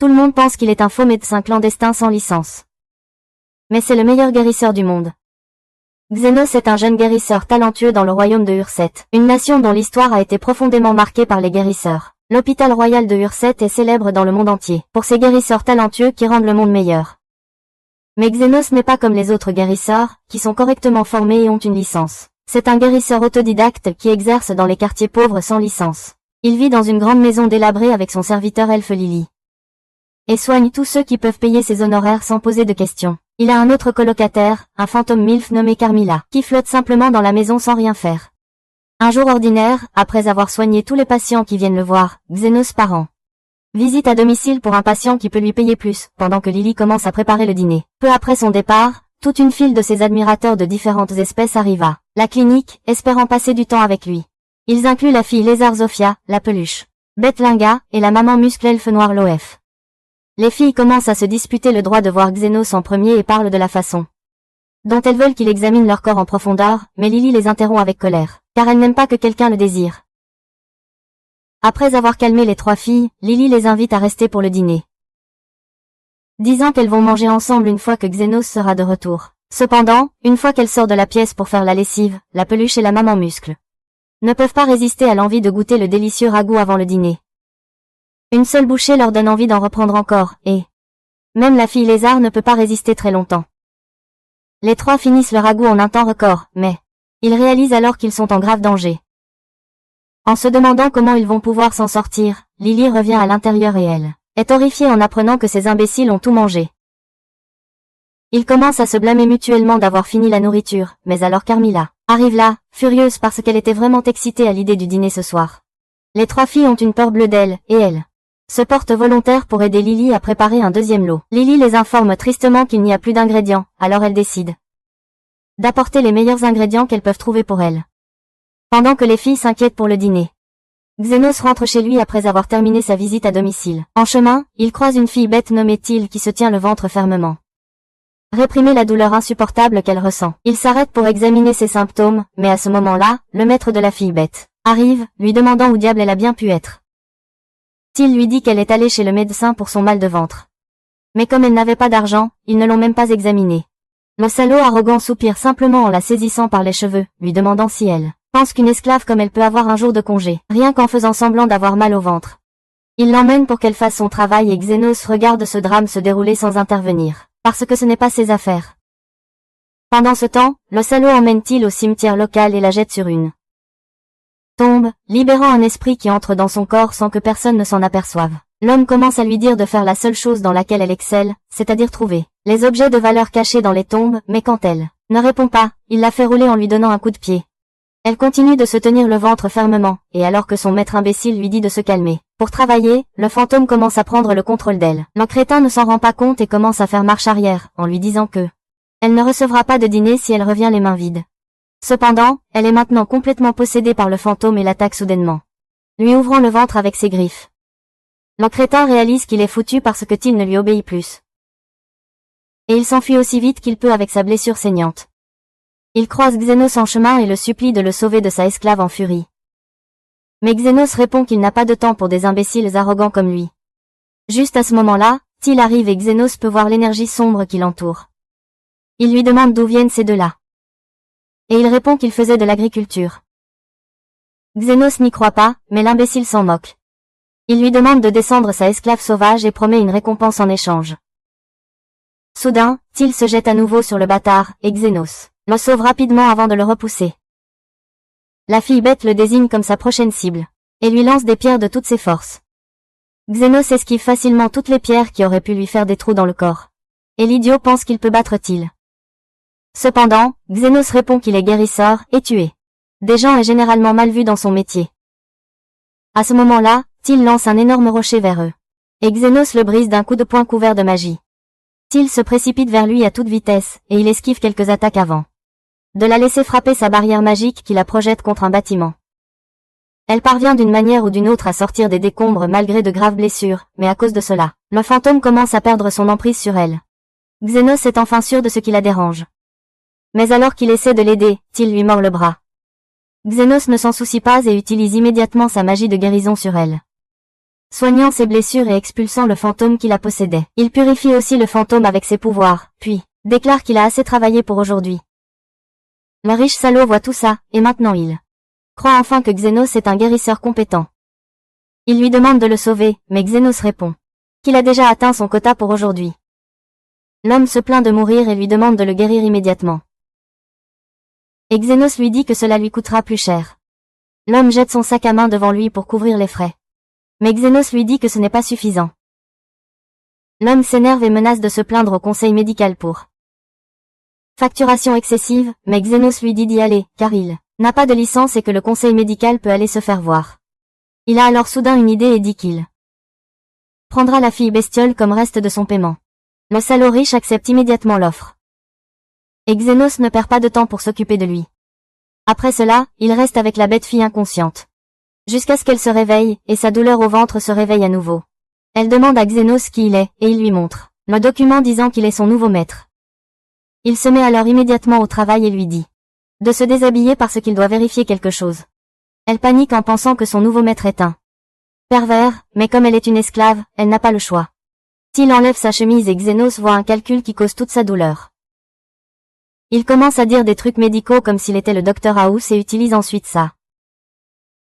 Tout le monde pense qu'il est un faux médecin clandestin sans licence. Mais c'est le meilleur guérisseur du monde. Xenos est un jeune guérisseur talentueux dans le royaume de Urset, une nation dont l'histoire a été profondément marquée par les guérisseurs. L'hôpital royal de Urset est célèbre dans le monde entier, pour ses guérisseurs talentueux qui rendent le monde meilleur. Mais Xenos n'est pas comme les autres guérisseurs, qui sont correctement formés et ont une licence. C'est un guérisseur autodidacte qui exerce dans les quartiers pauvres sans licence. Il vit dans une grande maison délabrée avec son serviteur elfe Lily. Et soigne tous ceux qui peuvent payer ses honoraires sans poser de questions. Il a un autre colocataire, un fantôme MILF nommé Carmilla, qui flotte simplement dans la maison sans rien faire. Un jour ordinaire, après avoir soigné tous les patients qui viennent le voir, Xenos part visite à domicile pour un patient qui peut lui payer plus, pendant que Lily commence à préparer le dîner. Peu après son départ, toute une file de ses admirateurs de différentes espèces arrive à la clinique, espérant passer du temps avec lui. Ils incluent la fille lézard Zofia, la peluche, Beth Linga, et la maman muscle elfe noir Loef. Les filles commencent à se disputer le droit de voir Xenos en premier et parlent de la façon dont elles veulent qu'il examine leur corps en profondeur, mais Lily les interrompt avec colère, car elle n'aime pas que quelqu'un le désire. Après avoir calmé les trois filles, Lily les invite à rester pour le dîner, disant qu'elles vont manger ensemble une fois que Xenos sera de retour. Cependant, une fois qu'elle sort de la pièce pour faire la lessive, la peluche et la maman muscle ne peuvent pas résister à l'envie de goûter le délicieux ragoût avant le dîner. Une seule bouchée leur donne envie d'en reprendre encore, et même la fille lézard ne peut pas résister très longtemps. Les trois finissent le ragoût en un temps record, mais ils réalisent alors qu'ils sont en grave danger. En se demandant comment ils vont pouvoir s'en sortir, Lily revient à l'intérieur et elle est horrifiée en apprenant que ces imbéciles ont tout mangé. Ils commencent à se blâmer mutuellement d'avoir fini la nourriture, mais alors Carmilla arrive là, furieuse parce qu'elle était vraiment excitée à l'idée du dîner ce soir. Les trois filles ont une peur bleue d'elle, et elle se porte volontaire pour aider Lily à préparer un deuxième lot. Lily les informe tristement qu'il n'y a plus d'ingrédients, alors elle décide d'apporter les meilleurs ingrédients qu'elles peuvent trouver pour elle. Pendant que les filles s'inquiètent pour le dîner, Xenos rentre chez lui après avoir terminé sa visite à domicile. En chemin, il croise une fille bête nommée Till qui se tient le ventre fermement. Réprimer la douleur insupportable qu'elle ressent. Il s'arrête pour examiner ses symptômes, mais à ce moment-là, le maître de la fille bête arrive, lui demandant où diable elle a bien pu être. Till lui dit qu'elle est allée chez le médecin pour son mal de ventre. Mais comme elle n'avait pas d'argent, ils ne l'ont même pas examinée. Le salaud arrogant soupire simplement en la saisissant par les cheveux, lui demandant si elle pense qu'une esclave comme elle peut avoir un jour de congé, rien qu'en faisant semblant d'avoir mal au ventre. Il l'emmène pour qu'elle fasse son travail et Xenos regarde ce drame se dérouler sans intervenir, parce que ce n'est pas ses affaires. Pendant ce temps, le salaud emmène Till au cimetière local et la jette sur une tombe, libérant un esprit qui entre dans son corps sans que personne ne s'en aperçoive. L'homme commence à lui dire de faire la seule chose dans laquelle elle excelle, c'est-à-dire trouver les objets de valeur cachés dans les tombes, mais quand elle ne répond pas, il la fait rouler en lui donnant un coup de pied. Elle continue de se tenir le ventre fermement, et alors que son maître imbécile lui dit de se calmer pour travailler, le fantôme commence à prendre le contrôle d'elle. Le crétin ne s'en rend pas compte et commence à faire marche arrière, en lui disant que elle ne recevra pas de dîner si elle revient les mains vides. Cependant, elle est maintenant complètement possédée par le fantôme et l'attaque soudainement, lui ouvrant le ventre avec ses griffes. Le crétin réalise qu'il est foutu parce que Till ne lui obéit plus. Et il s'enfuit aussi vite qu'il peut avec sa blessure saignante. Il croise Xenos en chemin et le supplie de le sauver de sa esclave en furie. Mais Xenos répond qu'il n'a pas de temps pour des imbéciles arrogants comme lui. Juste à ce moment-là, Till arrive et Xenos peut voir l'énergie sombre qui l'entoure. Il lui demande d'où viennent ces deux-là. Et il répond qu'il faisait de l'agriculture. Xenos n'y croit pas, mais l'imbécile s'en moque. Il lui demande de descendre sa esclave sauvage et promet une récompense en échange. Soudain, Till se jette à nouveau sur le bâtard, et Xenos le sauve rapidement avant de le repousser. La fille bête le désigne comme sa prochaine cible, et lui lance des pierres de toutes ses forces. Xenos esquive facilement toutes les pierres qui auraient pu lui faire des trous dans le corps. Et l'idiot pense qu'il peut battre Till. Cependant, Xenos répond qu'il est guérisseur et tué des gens est généralement mal vu dans son métier. À ce moment-là, Till lance un énorme rocher vers eux. Et Xenos le brise d'un coup de poing couvert de magie. Till se précipite vers lui à toute vitesse, et il esquive quelques attaques avant de la laisser frapper sa barrière magique qui la projette contre un bâtiment. Elle parvient d'une manière ou d'une autre à sortir des décombres malgré de graves blessures, mais à cause de cela, le fantôme commence à perdre son emprise sur elle. Xenos est enfin sûr de ce qui la dérange. Mais alors qu'il essaie de l'aider, Till lui mord le bras. Xenos ne s'en soucie pas et utilise immédiatement sa magie de guérison sur elle. soignant ses blessures et expulsant le fantôme qui la possédait. Il purifie aussi le fantôme avec ses pouvoirs, puis déclare qu'il a assez travaillé pour aujourd'hui. Le riche salaud voit tout ça, et maintenant il croit enfin que Xenos est un guérisseur compétent. Il lui demande de le sauver, mais Xenos répond qu'il a déjà atteint son quota pour aujourd'hui. L'homme se plaint de mourir et lui demande de le guérir immédiatement. Et Xenos lui dit que cela lui coûtera plus cher. L'homme jette son sac à main devant lui pour couvrir les frais. Mais Xenos lui dit que ce n'est pas suffisant. L'homme s'énerve et menace de se plaindre au conseil médical pour facturation excessive, mais Xenos lui dit d'y aller, car il n'a pas de licence et que le conseil médical peut aller se faire voir. Il a alors soudain une idée et dit qu'il prendra la fille bestiole comme reste de son paiement. Le salaud riche accepte immédiatement l'offre. Et Xenos ne perd pas de temps pour s'occuper de lui. Après cela, il reste avec la bête fille inconsciente. Jusqu'à ce qu'elle se réveille, et sa douleur au ventre se réveille à nouveau. Elle demande à Xenos qui il est, et il lui montre le document disant qu'il est son nouveau maître. Il se met alors immédiatement au travail et lui dit de se déshabiller parce qu'il doit vérifier quelque chose. Elle panique en pensant que son nouveau maître est un pervers, mais comme elle est une esclave, elle n'a pas le choix. S'il enlève sa chemise et Xenos voit un calcul qui cause toute sa douleur. Il commence à dire des trucs médicaux comme s'il était le Dr House et utilise ensuite sa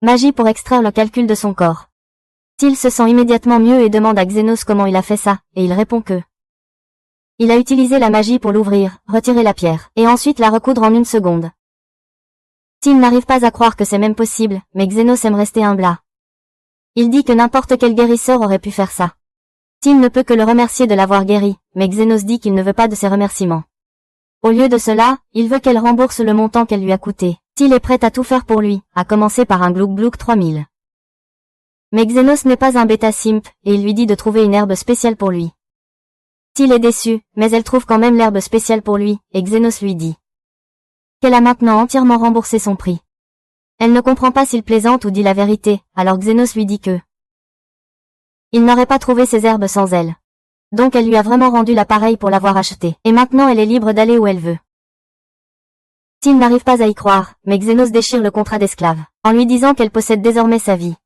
magie pour extraire le calcul de son corps. Till se sent immédiatement mieux et demande à Xenos comment il a fait ça, et il répond que il a utilisé la magie pour l'ouvrir, retirer la pierre, et ensuite la recoudre en une seconde. Till n'arrive pas à croire que c'est même possible, mais Xenos aime rester humble. Il dit que n'importe quel guérisseur aurait pu faire ça. Till ne peut que le remercier de l'avoir guéri, mais Xenos dit qu'il ne veut pas de ses remerciements. Au lieu de cela, il veut qu'elle rembourse le montant qu'elle lui a coûté. Till est prêt à tout faire pour lui, à commencer par un Glouc Glouc 3000. Mais Xenos n'est pas un bêta simp, et il lui dit de trouver une herbe spéciale pour lui. Till est déçu, mais elle trouve quand même l'herbe spéciale pour lui, et Xenos lui dit qu'elle a maintenant entièrement remboursé son prix. Elle ne comprend pas s'il plaisante ou dit la vérité, alors Xenos lui dit que il n'aurait pas trouvé ces herbes sans elle. Donc elle lui a vraiment rendu l'appareil pour l'avoir acheté, et maintenant elle est libre d'aller où elle veut. Till n'arrive pas à y croire, mais Xenos déchire le contrat d'esclave, en lui disant qu'elle possède désormais sa vie.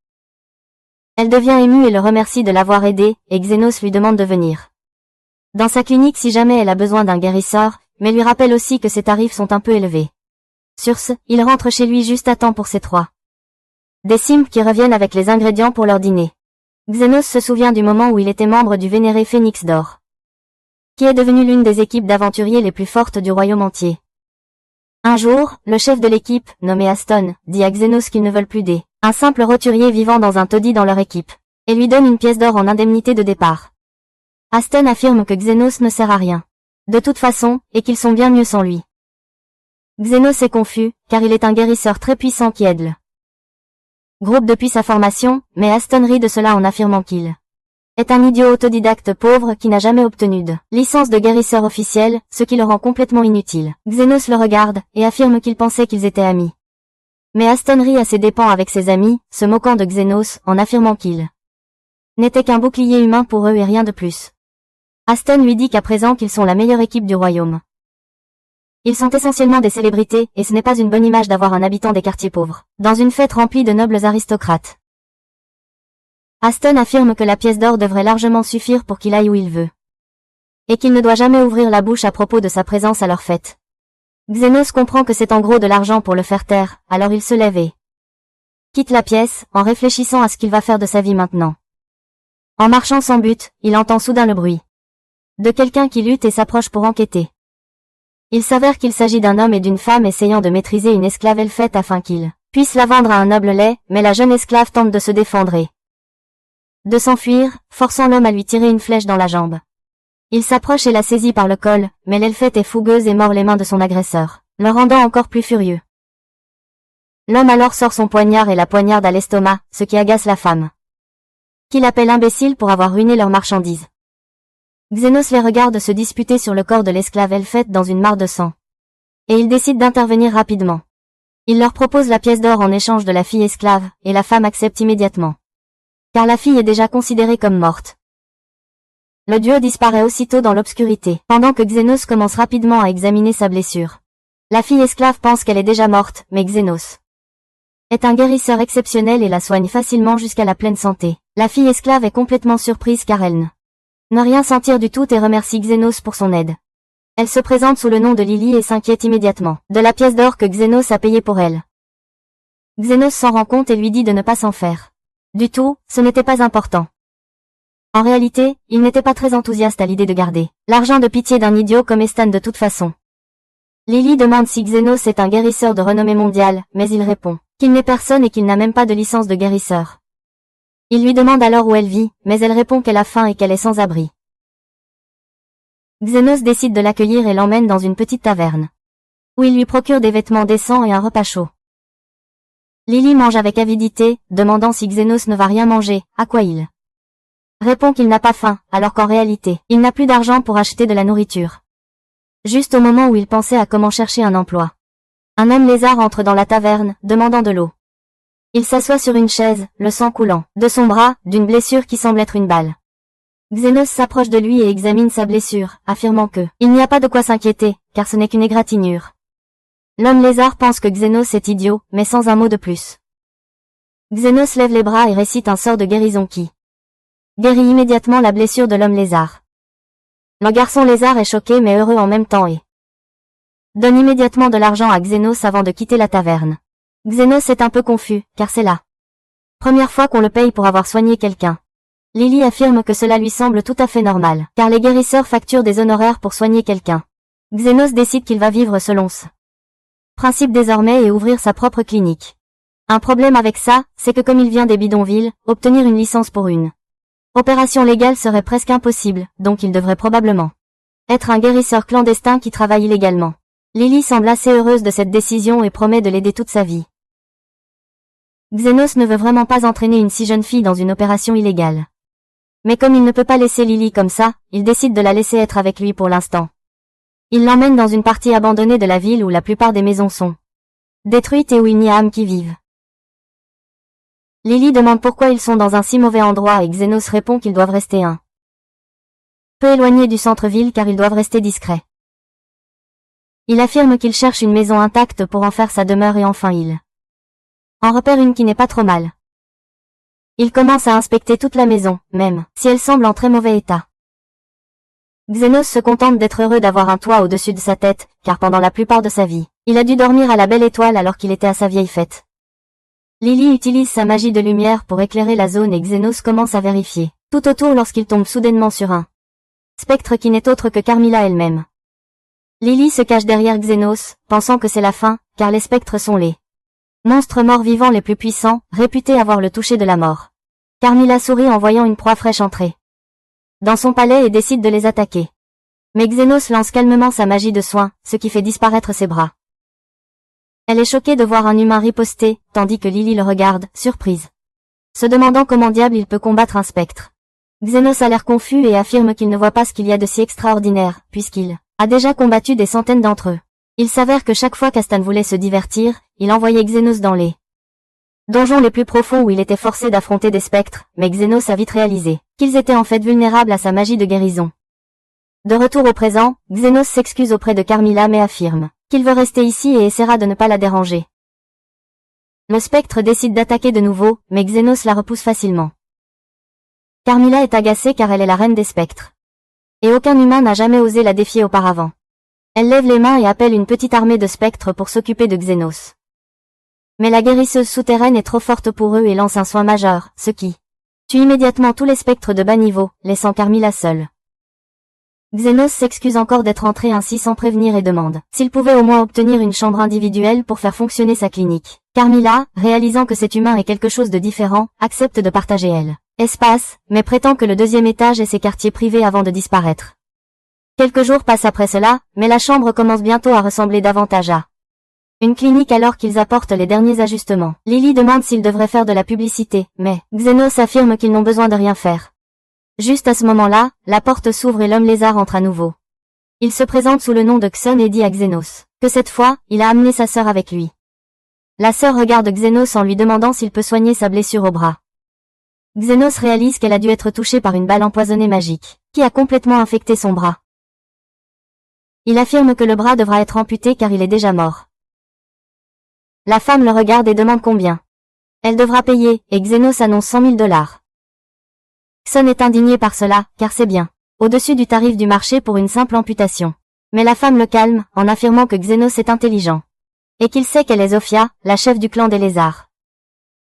Elle devient émue et le remercie de l'avoir aidé, et Xenos lui demande de venir dans sa clinique si jamais elle a besoin d'un guérisseur, mais lui rappelle aussi que ses tarifs sont un peu élevés. Sur ce, il rentre chez lui juste à temps pour ses trois des simps qui reviennent avec les ingrédients pour leur dîner. Xenos se souvient du moment où il était membre du vénéré Phénix d'Or, qui est devenu l'une des équipes d'aventuriers les plus fortes du royaume entier. Un jour, le chef de l'équipe, nommé Aston, dit à Xenos qu'ils ne veulent plus un simple roturier vivant dans un taudis dans leur équipe, et lui donne une pièce d'or en indemnité de départ. Aston affirme que Xenos ne sert à rien, de toute façon, et qu'ils sont bien mieux sans lui. Xenos est confus, car il est un guérisseur très puissant qui aide le groupe depuis sa formation, mais Aston rit de cela en affirmant qu'il est un idiot autodidacte pauvre qui n'a jamais obtenu de licence de guérisseur officielle, ce qui le rend complètement inutile. Xenos le regarde, et affirme qu'il pensait qu'ils étaient amis. Mais Aston rit à ses dépens avec ses amis, se moquant de Xenos, en affirmant qu'il n'était qu'un bouclier humain pour eux et rien de plus. Aston lui dit qu'à présent qu'ils sont la meilleure équipe du royaume. Ils sont essentiellement des célébrités, et ce n'est pas une bonne image d'avoir un habitant des quartiers pauvres, dans une fête remplie de nobles aristocrates. Aston affirme que la pièce d'or devrait largement suffire pour qu'il aille où il veut. Et qu'il ne doit jamais ouvrir la bouche à propos de sa présence à leur fête. Xenos comprend que c'est en gros de l'argent pour le faire taire, alors il se lève et quitte la pièce, en réfléchissant à ce qu'il va faire de sa vie maintenant. En marchant sans but, il entend soudain le bruit de quelqu'un qui lutte et s'approche pour enquêter. Il s'avère qu'il s'agit d'un homme et d'une femme essayant de maîtriser une esclave elfette afin qu'il puisse la vendre à un noble lait, mais la jeune esclave tente de se défendre et de s'enfuir, forçant l'homme à lui tirer une flèche dans la jambe. Il s'approche et la saisit par le col, mais l'elfette est fougueuse et mord les mains de son agresseur, le rendant encore plus furieux. L'homme alors sort son poignard et la poignarde à l'estomac, ce qui agace la femme, qui l'appelle imbécile pour avoir ruiné leurs marchandises. Xenos les regarde se disputer sur le corps de l'esclave elfette dans une mare de sang. Et il décide d'intervenir rapidement. Il leur propose la pièce d'or en échange de la fille esclave, et la femme accepte immédiatement. Car la fille est déjà considérée comme morte. Le duo disparaît aussitôt dans l'obscurité, pendant que Xenos commence rapidement à examiner sa blessure. La fille esclave pense qu'elle est déjà morte, mais Xenos est un guérisseur exceptionnel et la soigne facilement jusqu'à la pleine santé. La fille esclave est complètement surprise car elle ne rien sentir du tout et remercie Xenos pour son aide. Elle se présente sous le nom de Lily et s'inquiète immédiatement de la pièce d'or que Xenos a payée pour elle. Xenos s'en rend compte et lui dit de ne pas s'en faire. Du tout, ce n'était pas important. En réalité, il n'était pas très enthousiaste à l'idée de garder l'argent de pitié d'un idiot comme Estan de toute façon. Lily demande si Xenos est un guérisseur de renommée mondiale, mais il répond qu'il n'est personne et qu'il n'a même pas de licence de guérisseur. Il lui demande alors où elle vit, mais elle répond qu'elle a faim et qu'elle est sans abri. Xenos décide de l'accueillir et l'emmène dans une petite taverne, où il lui procure des vêtements décents et un repas chaud. Lily mange avec avidité, demandant si Xenos ne va rien manger, à quoi il répond qu'il n'a pas faim, alors qu'en réalité, il n'a plus d'argent pour acheter de la nourriture. Juste au moment où il pensait à comment chercher un emploi, un homme lézard entre dans la taverne, demandant de l'eau. Il s'assoit sur une chaise, le sang coulant de son bras, d'une blessure qui semble être une balle. Xenos s'approche de lui et examine sa blessure, affirmant que il n'y a pas de quoi s'inquiéter, car ce n'est qu'une égratignure. L'homme lézard pense que Xenos est idiot, mais sans un mot de plus. Xenos lève les bras et récite un sort de guérison qui guérit immédiatement la blessure de l'homme lézard. Le garçon lézard est choqué mais heureux en même temps et donne immédiatement de l'argent à Xenos avant de quitter la taverne. Xenos est un peu confus, car c'est la première fois qu'on le paye pour avoir soigné quelqu'un. Lily affirme que cela lui semble tout à fait normal, car les guérisseurs facturent des honoraires pour soigner quelqu'un. Xenos décide qu'il va vivre selon ce principe désormais et ouvrir sa propre clinique. Un problème avec ça, c'est que comme il vient des bidonvilles, obtenir une licence pour une opération légale serait presque impossible, donc il devrait probablement être un guérisseur clandestin qui travaille illégalement. Lily semble assez heureuse de cette décision et promet de l'aider toute sa vie. Xenos ne veut vraiment pas entraîner une si jeune fille dans une opération illégale. Mais comme il ne peut pas laisser Lily comme ça, il décide de la laisser être avec lui pour l'instant. Il l'emmène dans une partie abandonnée de la ville où la plupart des maisons sont détruites et où il n'y a âme qui vive. Lily demande pourquoi ils sont dans un si mauvais endroit et Xenos répond qu'ils doivent rester un peu éloignés du centre-ville car ils doivent rester discrets. Il affirme qu'il cherche une maison intacte pour en faire sa demeure et enfin il en repère une qui n'est pas trop mal. Il commence à inspecter toute la maison, même si elle semble en très mauvais état. Xenos se contente d'être heureux d'avoir un toit au-dessus de sa tête, car pendant la plupart de sa vie, il a dû dormir à la belle étoile alors qu'il était à sa vieille fête. Lily utilise sa magie de lumière pour éclairer la zone et Xenos commence à vérifier tout autour lorsqu'il tombe soudainement sur un spectre qui n'est autre que Carmilla elle-même. Lily se cache derrière Xenos, pensant que c'est la fin, car les spectres sont les monstres morts vivants les plus puissants, réputés avoir le toucher de la mort. Carmilla sourit en voyant une proie fraîche entrer dans son palais et décide de les attaquer. Mais Xenos lance calmement sa magie de soin, ce qui fait disparaître ses bras. Elle est choquée de voir un humain riposter, tandis que Lily le regarde, surprise, se demandant comment diable il peut combattre un spectre. Xenos a l'air confus et affirme qu'il ne voit pas ce qu'il y a de si extraordinaire, puisqu'il a déjà combattu des centaines d'entre eux. Il s'avère que chaque fois qu'Astan voulait se divertir, il envoyait Xenos dans les donjons les plus profonds où il était forcé d'affronter des spectres, mais Xenos a vite réalisé qu'ils étaient en fait vulnérables à sa magie de guérison. De retour au présent, Xenos s'excuse auprès de Carmilla mais affirme qu'il veut rester ici et essaiera de ne pas la déranger. Le spectre décide d'attaquer de nouveau, mais Xenos la repousse facilement. Carmilla est agacée car elle est la reine des spectres. Et aucun humain n'a jamais osé la défier auparavant. Elle lève les mains et appelle une petite armée de spectres pour s'occuper de Xenos. Mais la guérisseuse souterraine est trop forte pour eux et lance un soin majeur, ce qui tue immédiatement tous les spectres de bas niveau, laissant Carmilla seule. Xenos s'excuse encore d'être entré ainsi sans prévenir et demande s'il pouvait au moins obtenir une chambre individuelle pour faire fonctionner sa clinique. Carmilla, réalisant que cet humain est quelque chose de différent, accepte de partager elle espace, mais prétend que le deuxième étage est ses quartiers privés avant de disparaître. Quelques jours passent après cela, mais la chambre commence bientôt à ressembler davantage à une clinique alors qu'ils apportent les derniers ajustements. Lily demande s'ils devraient faire de la publicité, mais Xenos affirme qu'ils n'ont besoin de rien faire. Juste à ce moment-là, la porte s'ouvre et l'homme lézard entre à nouveau. Il se présente sous le nom de Xon et dit à Xenos que cette fois, il a amené sa sœur avec lui. La sœur regarde Xenos en lui demandant s'il peut soigner sa blessure au bras. Xenos réalise qu'elle a dû être touchée par une balle empoisonnée magique, qui a complètement infecté son bras. Il affirme que le bras devra être amputé car il est déjà mort. La femme le regarde et demande combien. Elle devra payer, et Xenos annonce 100 000 $. Xon est indigné par cela, car c'est bien au-dessus du tarif du marché pour une simple amputation. Mais la femme le calme, en affirmant que Xenos est intelligent. Et qu'il sait qu'elle est Zofia, la chef du clan des lézards.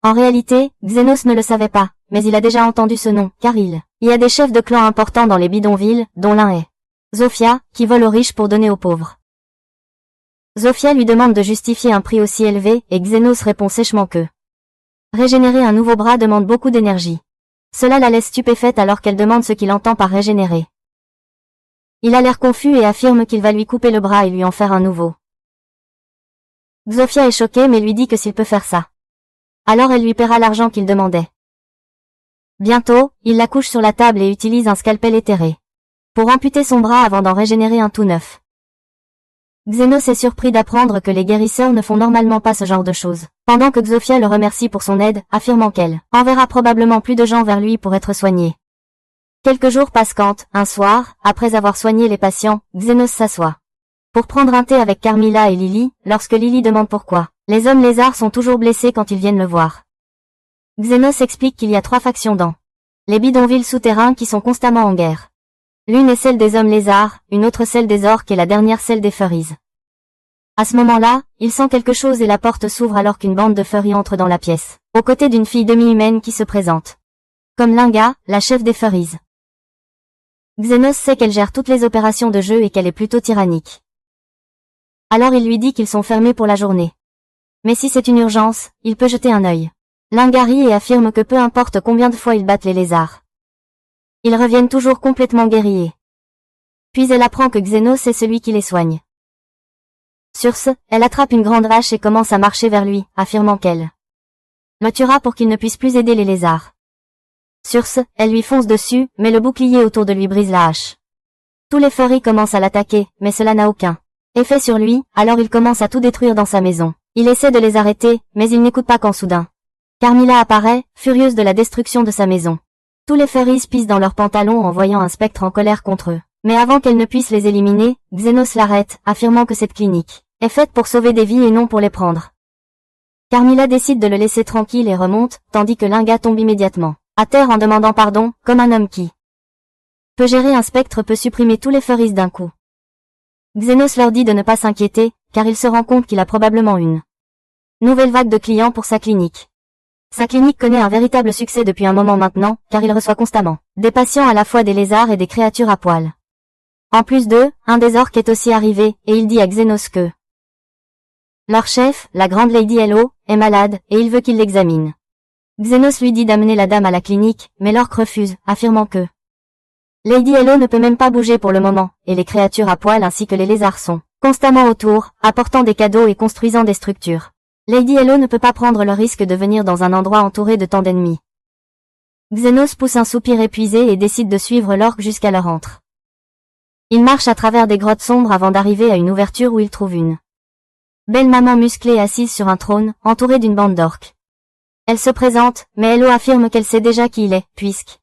En réalité, Xenos ne le savait pas, mais il a déjà entendu ce nom, car il y a des chefs de clan importants dans les bidonvilles, dont l'un est Zofia, qui vole aux riches pour donner aux pauvres. Zofia lui demande de justifier un prix aussi élevé, et Xenos répond sèchement que régénérer un nouveau bras demande beaucoup d'énergie. Cela la laisse stupéfaite alors qu'elle demande ce qu'il entend par régénérer. Il a l'air confus et affirme qu'il va lui couper le bras et lui en faire un nouveau. Zofia est choquée mais lui dit que s'il peut faire ça. Alors elle lui paiera l'argent qu'il demandait. Bientôt, il la couche sur la table et utilise un scalpel éthéré pour amputer son bras avant d'en régénérer un tout neuf. Xenos est surpris d'apprendre que les guérisseurs ne font normalement pas ce genre de choses, pendant que Zofia le remercie pour son aide, affirmant qu'elle enverra probablement plus de gens vers lui pour être soignés. Quelques jours passent quand, un soir, après avoir soigné les patients, Xenos s'assoit pour prendre un thé avec Carmilla et Lily, lorsque Lily demande pourquoi les hommes lézards sont toujours blessés quand ils viennent le voir. Xenos explique qu'il y a 3 factions dans les bidonvilles souterrains qui sont constamment en guerre. L'une est celle des hommes lézards, une autre celle des orques et la dernière celle des furries. À ce moment-là, il sent quelque chose et la porte s'ouvre alors qu'une bande de furries entre dans la pièce, aux côtés d'une fille demi-humaine qui se présente comme Linga, la chef des furries. Xenos sait qu'elle gère toutes les opérations de jeu et qu'elle est plutôt tyrannique. Alors il lui dit qu'ils sont fermés pour la journée. Mais si c'est une urgence, il peut jeter un œil. Linga rit et affirme que peu importe combien de fois ils battent les lézards, ils reviennent toujours complètement guerriers. Puis elle apprend que Xenos est celui qui les soigne. Sur ce, elle attrape une grande hache et commence à marcher vers lui, affirmant qu'elle le tuera pour qu'il ne puisse plus aider les lézards. Sur ce, elle lui fonce dessus, mais le bouclier autour de lui brise la hache. Tous les furries commencent à l'attaquer, mais cela n'a aucun effet sur lui, alors il commence à tout détruire dans sa maison. Il essaie de les arrêter, mais il n'écoute pas quand soudain Carmilla apparaît, furieuse de la destruction de sa maison. Tous les furries pissent dans leurs pantalons en voyant un spectre en colère contre eux. Mais avant qu'elle ne puisse les éliminer, Xenos l'arrête, affirmant que cette clinique est faite pour sauver des vies et non pour les prendre. Carmilla décide de le laisser tranquille et remonte, tandis que Linga tombe immédiatement à terre en demandant pardon, comme un homme qui peut gérer un spectre peut supprimer tous les furries d'un coup. Xenos leur dit de ne pas s'inquiéter, car il se rend compte qu'il a probablement une nouvelle vague de clients pour sa clinique. Sa clinique connaît un véritable succès depuis un moment maintenant, car il reçoit constamment des patients à la fois des lézards et des créatures à poils. En plus d'eux, un des orques est aussi arrivé, et il dit à Xenos que leur chef, la grande Lady Hello, est malade, et il veut qu'il l'examine. Xenos lui dit d'amener la dame à la clinique, mais l'orque refuse, affirmant que Lady Hello ne peut même pas bouger pour le moment, et les créatures à poils ainsi que les lézards sont constamment autour, apportant des cadeaux et construisant des structures. Lady Hello ne peut pas prendre le risque de venir dans un endroit entouré de tant d'ennemis. Xenos pousse un soupir épuisé et décide de suivre l'orque jusqu'à leur antre. Il marche à travers des grottes sombres avant d'arriver à une ouverture où il trouve une belle maman musclée assise sur un trône, entourée d'une bande d'orques. Elle se présente, mais Hello affirme qu'elle sait déjà qui il est, puisque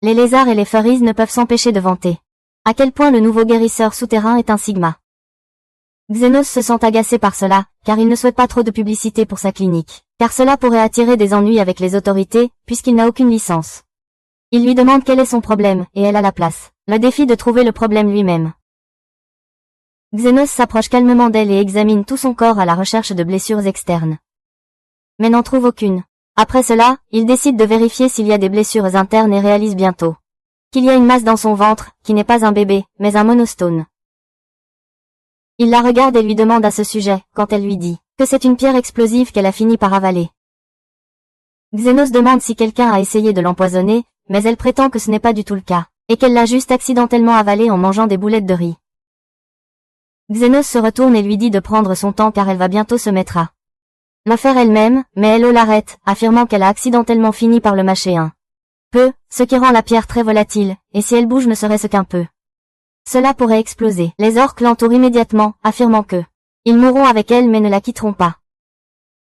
les lézards et les furries ne peuvent s'empêcher de vanter à quel point le nouveau guérisseur souterrain est un Sigma. Xenos se sent agacé par cela, car il ne souhaite pas trop de publicité pour sa clinique, car cela pourrait attirer des ennuis avec les autorités, puisqu'il n'a aucune licence. Il lui demande quel est son problème, et elle a la place. Le défi de trouver le problème lui-même. Xenos s'approche calmement d'elle et examine tout son corps à la recherche de blessures externes. Mais n'en trouve aucune. Après cela, il décide de vérifier s'il y a des blessures internes et réalise bientôt qu'il y a une masse dans son ventre, qui n'est pas un bébé, mais un monostone. Il la regarde et lui demande à ce sujet, quand elle lui dit que c'est une pierre explosive qu'elle a fini par avaler. Xenos demande si quelqu'un a essayé de l'empoisonner, mais elle prétend que ce n'est pas du tout le cas, et qu'elle l'a juste accidentellement avalé en mangeant des boulettes de riz. Xenos se retourne et lui dit de prendre son temps car elle va bientôt se mettre à le faire elle-même, mais Hello l'arrête, affirmant qu'elle a accidentellement fini par le mâcher un peu, ce qui rend la pierre très volatile, et si elle bouge ne serait-ce qu'un peu, cela pourrait exploser. Les orques l'entourent immédiatement, affirmant que ils mourront avec elle mais ne la quitteront pas.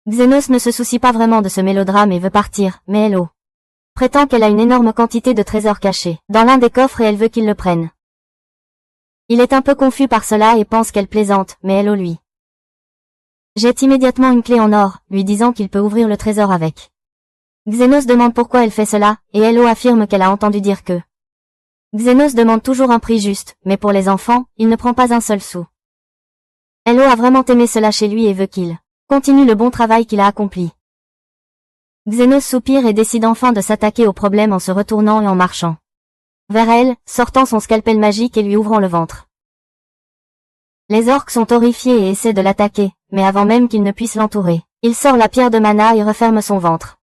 Xenos ne se soucie pas vraiment de ce mélodrame et veut partir, mais Hello prétend qu'elle a une énorme quantité de trésors cachés dans l'un des coffres et elle veut qu'il le prenne. Il est un peu confus par cela et pense qu'elle plaisante, mais Hello lui Jette immédiatement une clé en or, lui disant qu'il peut ouvrir le trésor avec. Xénos demande pourquoi elle fait cela, et Hello affirme qu'elle a entendu dire que. Xénos demande toujours un prix juste, mais pour les enfants, il ne prend pas un seul sou. Hello a vraiment aimé cela chez lui et veut qu'il continue le bon travail qu'il a accompli. Xénos soupire et décide enfin de s'attaquer au problème en se retournant et en marchant vers elle, sortant son scalpel magique et lui ouvrant le ventre. Les orques sont horrifiés et essaient de l'attaquer, mais avant même qu'ils ne puissent l'entourer, il sort la pierre de mana et referme son ventre.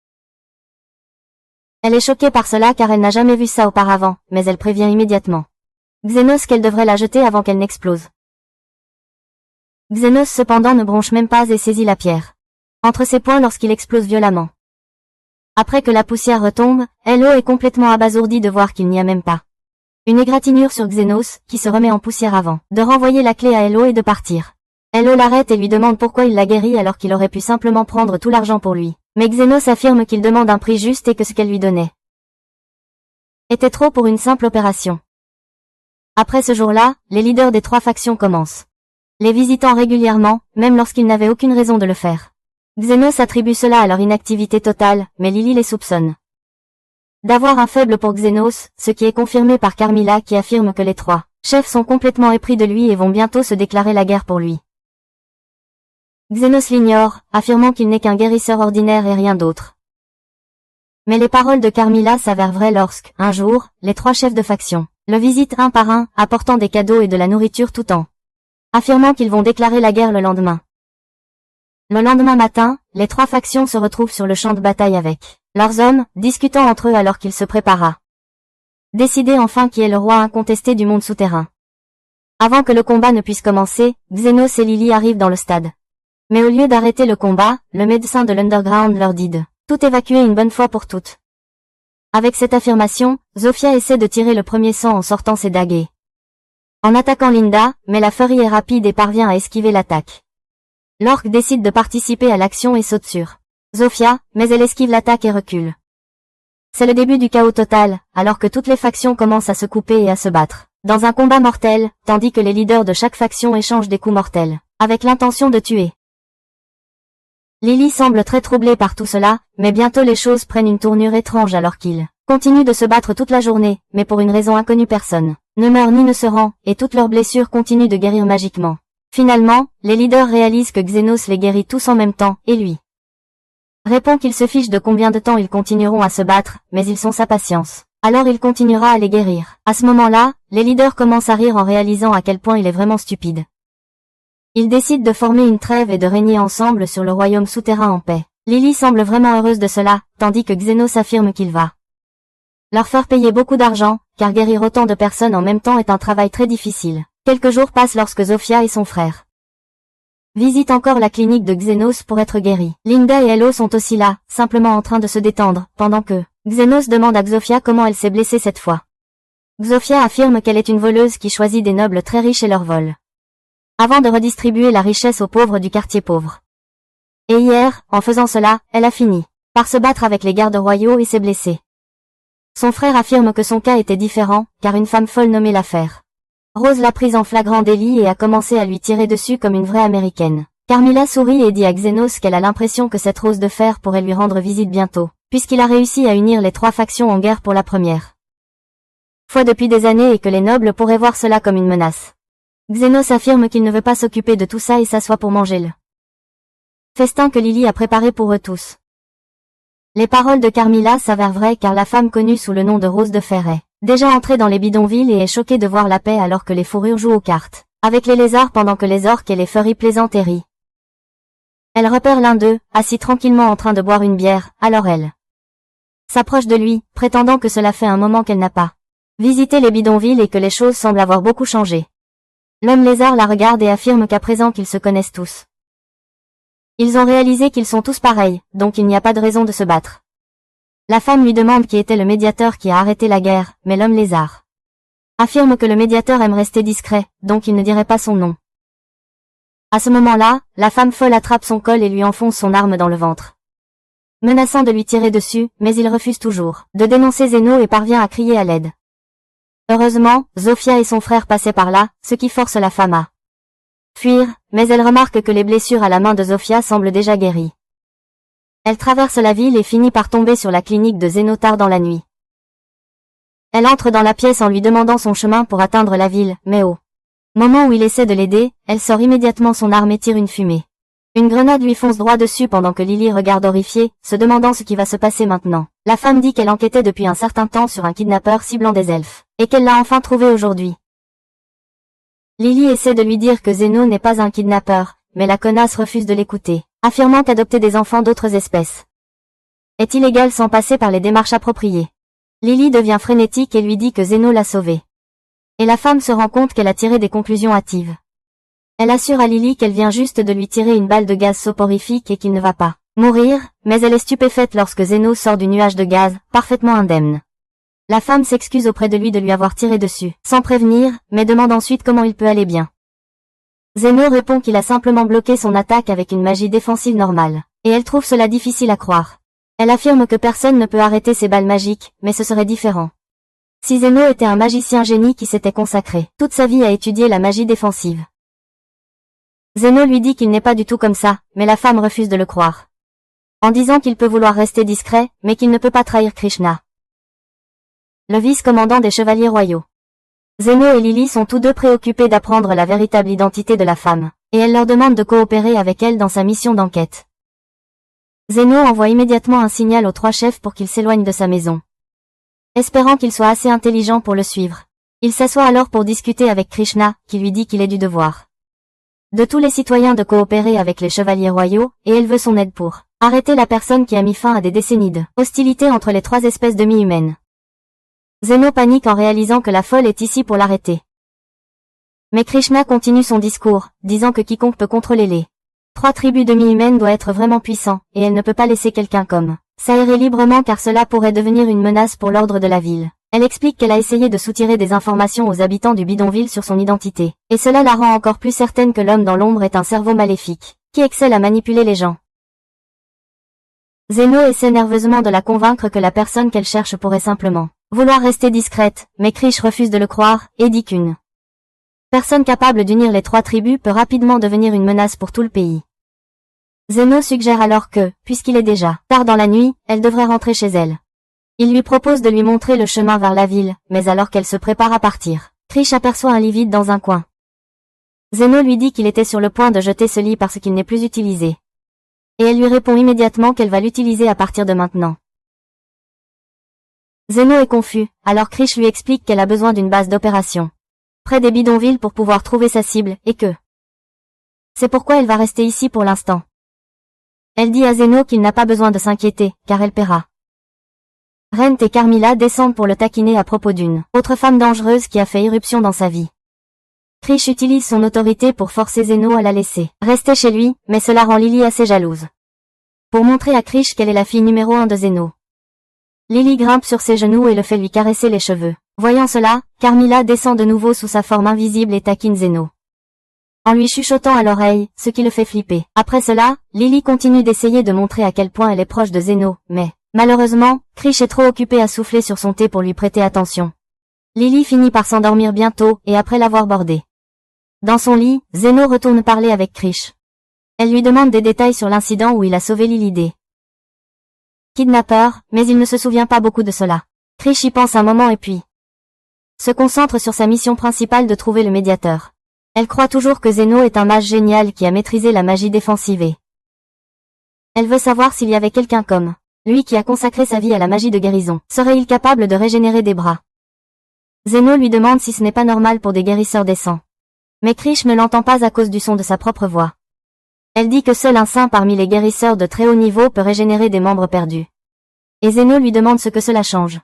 Elle est choquée par cela car elle n'a jamais vu ça auparavant, mais elle prévient immédiatement Xénos qu'elle devrait la jeter avant qu'elle n'explose. Xénos cependant ne bronche même pas et saisit la pierre entre ses poings lorsqu'il explose violemment. Après que la poussière retombe, Hello est complètement abasourdi de voir qu'il n'y a même pas une égratignure sur Xénos, qui se remet en poussière avant de renvoyer la clé à Hello et de partir. Hello l'arrête et lui demande pourquoi il l'a guéri alors qu'il aurait pu simplement prendre tout l'argent pour lui. Mais Xénos affirme qu'il demande un prix juste et que ce qu'elle lui donnait était trop pour une simple opération. Après ce jour-là, les leaders des 3 factions commencent les visitant régulièrement, même lorsqu'ils n'avaient aucune raison de le faire. Xénos attribue cela à leur inactivité totale, mais Lily les soupçonne d'avoir un faible pour Xénos, ce qui est confirmé par Carmilla qui affirme que les 3 chefs sont complètement épris de lui et vont bientôt se déclarer la guerre pour lui. Xénos l'ignore, affirmant qu'il n'est qu'un guérisseur ordinaire et rien d'autre. Mais les paroles de Carmilla s'avèrent vraies lorsque, un jour, les 3 chefs de faction le visitent un par un, apportant des cadeaux et de la nourriture tout en affirmant qu'ils vont déclarer la guerre le lendemain. Le lendemain matin, les 3 factions se retrouvent sur le champ de bataille avec leurs hommes, discutant entre eux alors qu'ils se préparent à décider enfin qui est le roi incontesté du monde souterrain. Avant que le combat ne puisse commencer, Xénos et Lily arrivent dans le stade. Mais au lieu d'arrêter le combat, le médecin de l'Underground leur dit de tout évacuer une bonne fois pour toutes. Avec cette affirmation, Zofia essaie de tirer le premier sang en sortant ses dagues. En attaquant Linda, mais la furie est rapide et parvient à esquiver l'attaque. L'orque décide de participer à l'action et saute sur Zofia, mais elle esquive l'attaque et recule. C'est le début du chaos total, alors que toutes les factions commencent à se couper et à se battre dans un combat mortel, tandis que les leaders de chaque faction échangent des coups mortels, avec l'intention de tuer. Lily semble très troublée par tout cela, mais bientôt les choses prennent une tournure étrange alors qu'ils continuent de se battre toute la journée, mais pour une raison inconnue personne ne meurt ni ne se rend, et toutes leurs blessures continuent de guérir magiquement. Finalement, les leaders réalisent que Xénos les guérit tous en même temps, et lui répond qu'il se fiche de combien de temps ils continueront à se battre, mais ils sont sa patience. Alors il continuera à les guérir. À ce moment-là, les leaders commencent à rire en réalisant à quel point il est vraiment stupide. Ils décident de former une trêve et de régner ensemble sur le royaume souterrain en paix. Lily semble vraiment heureuse de cela, tandis que Xénos affirme qu'il va leur faire payer beaucoup d'argent, car guérir autant de personnes en même temps est un travail très difficile. Quelques jours passent lorsque Zofia et son frère visitent encore la clinique de Xénos pour être guéris. Linda et Hello sont aussi là, simplement en train de se détendre, pendant que Xénos demande à Zofia comment elle s'est blessée cette fois. Zofia affirme qu'elle est une voleuse qui choisit des nobles très riches et leur vole, avant de redistribuer la richesse aux pauvres du quartier pauvre. Et hier, en faisant cela, elle a fini par se battre avec les gardes royaux et s'est blessée. Son frère affirme que son cas était différent, car une femme folle nommée l'affaire Rose l'a prise en flagrant délit et a commencé à lui tirer dessus comme une vraie américaine. Carmilla sourit et dit à Xénos qu'elle a l'impression que cette Rose de fer pourrait lui rendre visite bientôt, puisqu'il a réussi à unir les 3 factions en guerre pour la première fois depuis des années et que les nobles pourraient voir cela comme une menace. Xénos affirme qu'il ne veut pas s'occuper de tout ça et s'assoit pour manger le festin que Lily a préparé pour eux tous. Les paroles de Carmilla s'avèrent vraies car la femme connue sous le nom de Rose de Fer est déjà entrée dans les bidonvilles et est choquée de voir la paix alors que les fourrures jouent aux cartes avec les lézards pendant que les orques et les furies plaisantent et rient. Elle repère l'un d'eux, assis tranquillement en train de boire une bière, alors elle s'approche de lui, prétendant que cela fait un moment qu'elle n'a pas visité les bidonvilles et que les choses semblent avoir beaucoup changé. L'homme lézard la regarde et affirme qu'à présent qu'ils se connaissent tous, ils ont réalisé qu'ils sont tous pareils, donc il n'y a pas de raison de se battre. La femme lui demande qui était le médiateur qui a arrêté la guerre, mais l'homme lézard affirme que le médiateur aime rester discret, donc il ne dirait pas son nom. À ce moment-là, la femme folle attrape son col et lui enfonce son arme dans le ventre, menaçant de lui tirer dessus, mais il refuse toujours de dénoncer Zeno et parvient à crier à l'aide. Heureusement, Zofia et son frère passaient par là, ce qui force la femme à fuir, mais elle remarque que les blessures à la main de Zofia semblent déjà guéries. Elle traverse la ville et finit par tomber sur la clinique de Zeno tard dans la nuit. Elle entre dans la pièce en lui demandant son chemin pour atteindre la ville, mais au moment où il essaie de l'aider, elle sort immédiatement son arme et tire une fumée. Une grenade lui fonce droit dessus pendant que Lily regarde horrifiée, se demandant ce qui va se passer maintenant. La femme dit qu'elle enquêtait depuis un certain temps sur un kidnappeur ciblant des elfes, et qu'elle l'a enfin trouvé aujourd'hui. Lily essaie de lui dire que Zeno n'est pas un kidnappeur, mais la connasse refuse de l'écouter, affirmant qu'adopter des enfants d'autres espèces est illégal sans passer par les démarches appropriées. Lily devient frénétique et lui dit que Zeno l'a sauvée. Et la femme se rend compte qu'elle a tiré des conclusions hâtives. Elle assure à Lily qu'elle vient juste de lui tirer une balle de gaz soporifique et qu'il ne va pas mourir, mais elle est stupéfaite lorsque Zeno sort du nuage de gaz, parfaitement indemne. La femme s'excuse auprès de lui de lui avoir tiré dessus, sans prévenir, mais demande ensuite comment il peut aller bien. Zeno répond qu'il a simplement bloqué son attaque avec une magie défensive normale, et elle trouve cela difficile à croire. Elle affirme que personne ne peut arrêter ses balles magiques, mais ce serait différent si Zeno était un magicien génie qui s'était consacré toute sa vie à étudier la magie défensive. Zeno lui dit qu'il n'est pas du tout comme ça, mais la femme refuse de le croire, en disant qu'il peut vouloir rester discret, mais qu'il ne peut pas trahir Krishna, le vice-commandant des chevaliers royaux. Zeno et Lily sont tous deux préoccupés d'apprendre la véritable identité de la femme, et elle leur demande de coopérer avec elle dans sa mission d'enquête. Zeno envoie immédiatement un signal aux trois chefs pour qu'ils s'éloignent de sa maison, espérant qu'ils soient assez intelligents pour le suivre. Il s'assoit alors pour discuter avec Krishna, qui lui dit qu'il est du devoir de tous les citoyens de coopérer avec les chevaliers royaux, et elle veut son aide pour arrêter la personne qui a mis fin à des décennies de hostilité entre les trois espèces demi-humaines. Zeno panique en réalisant que la folle est ici pour l'arrêter. Mais Krishna continue son discours, disant que quiconque peut contrôler les trois tribus demi-humaines doit être vraiment puissant, et elle ne peut pas laisser quelqu'un comme s'aérer librement car cela pourrait devenir une menace pour l'ordre de la ville. Elle explique qu'elle a essayé de soutirer des informations aux habitants du bidonville sur son identité, et cela la rend encore plus certaine que l'homme dans l'ombre est un cerveau maléfique, qui excelle à manipuler les gens. Zeno essaie nerveusement de la convaincre que la personne qu'elle cherche pourrait simplement vouloir rester discrète, mais Krish refuse de le croire, et dit qu'une personne capable d'unir les trois tribus peut rapidement devenir une menace pour tout le pays. Zeno suggère alors que, puisqu'il est déjà tard dans la nuit, elle devrait rentrer chez elle. Il lui propose de lui montrer le chemin vers la ville, mais alors qu'elle se prépare à partir, Krish aperçoit un lit vide dans un coin. Zeno lui dit qu'il était sur le point de jeter ce lit parce qu'il n'est plus utilisé. Et elle lui répond immédiatement qu'elle va l'utiliser à partir de maintenant. Zeno est confus, alors Krish lui explique qu'elle a besoin d'une base d'opération près des bidonvilles pour pouvoir trouver sa cible, et que c'est pourquoi elle va rester ici pour l'instant. Elle dit à Zeno qu'il n'a pas besoin de s'inquiéter, car elle paiera. Rent et Carmilla descendent pour le taquiner à propos d'une autre femme dangereuse qui a fait irruption dans sa vie. Krish utilise son autorité pour forcer Zeno à la laisser rester chez lui, mais cela rend Lily assez jalouse. Pour montrer à Krish qu'elle est la fille numéro 1 de Zeno, Lily grimpe sur ses genoux et le fait lui caresser les cheveux. Voyant cela, Carmilla descend de nouveau sous sa forme invisible et taquine Zeno, en lui chuchotant à l'oreille, ce qui le fait flipper. Après cela, Lily continue d'essayer de montrer à quel point elle est proche de Zeno, mais, malheureusement, Krish est trop occupé à souffler sur son thé pour lui prêter attention. Lily finit par s'endormir bientôt, et après l'avoir bordé dans son lit, Zeno retourne parler avec Krish. Elle lui demande des détails sur l'incident où il a sauvé Lily des kidnappeurs, mais il ne se souvient pas beaucoup de cela. Krish y pense un moment et puis se concentre sur sa mission principale de trouver le médiateur. Elle croit toujours que Zeno est un mage génial qui a maîtrisé la magie défensive et elle veut savoir s'il y avait quelqu'un comme lui qui a consacré sa vie à la magie de guérison. Serait-il capable de régénérer des bras? Zeno lui demande si ce n'est pas normal pour des guérisseurs décents. Mais Krish ne l'entend pas à cause du son de sa propre voix. Elle dit que seul un saint parmi les guérisseurs de très haut niveau peut régénérer des membres perdus. Et Zeno lui demande ce que cela change.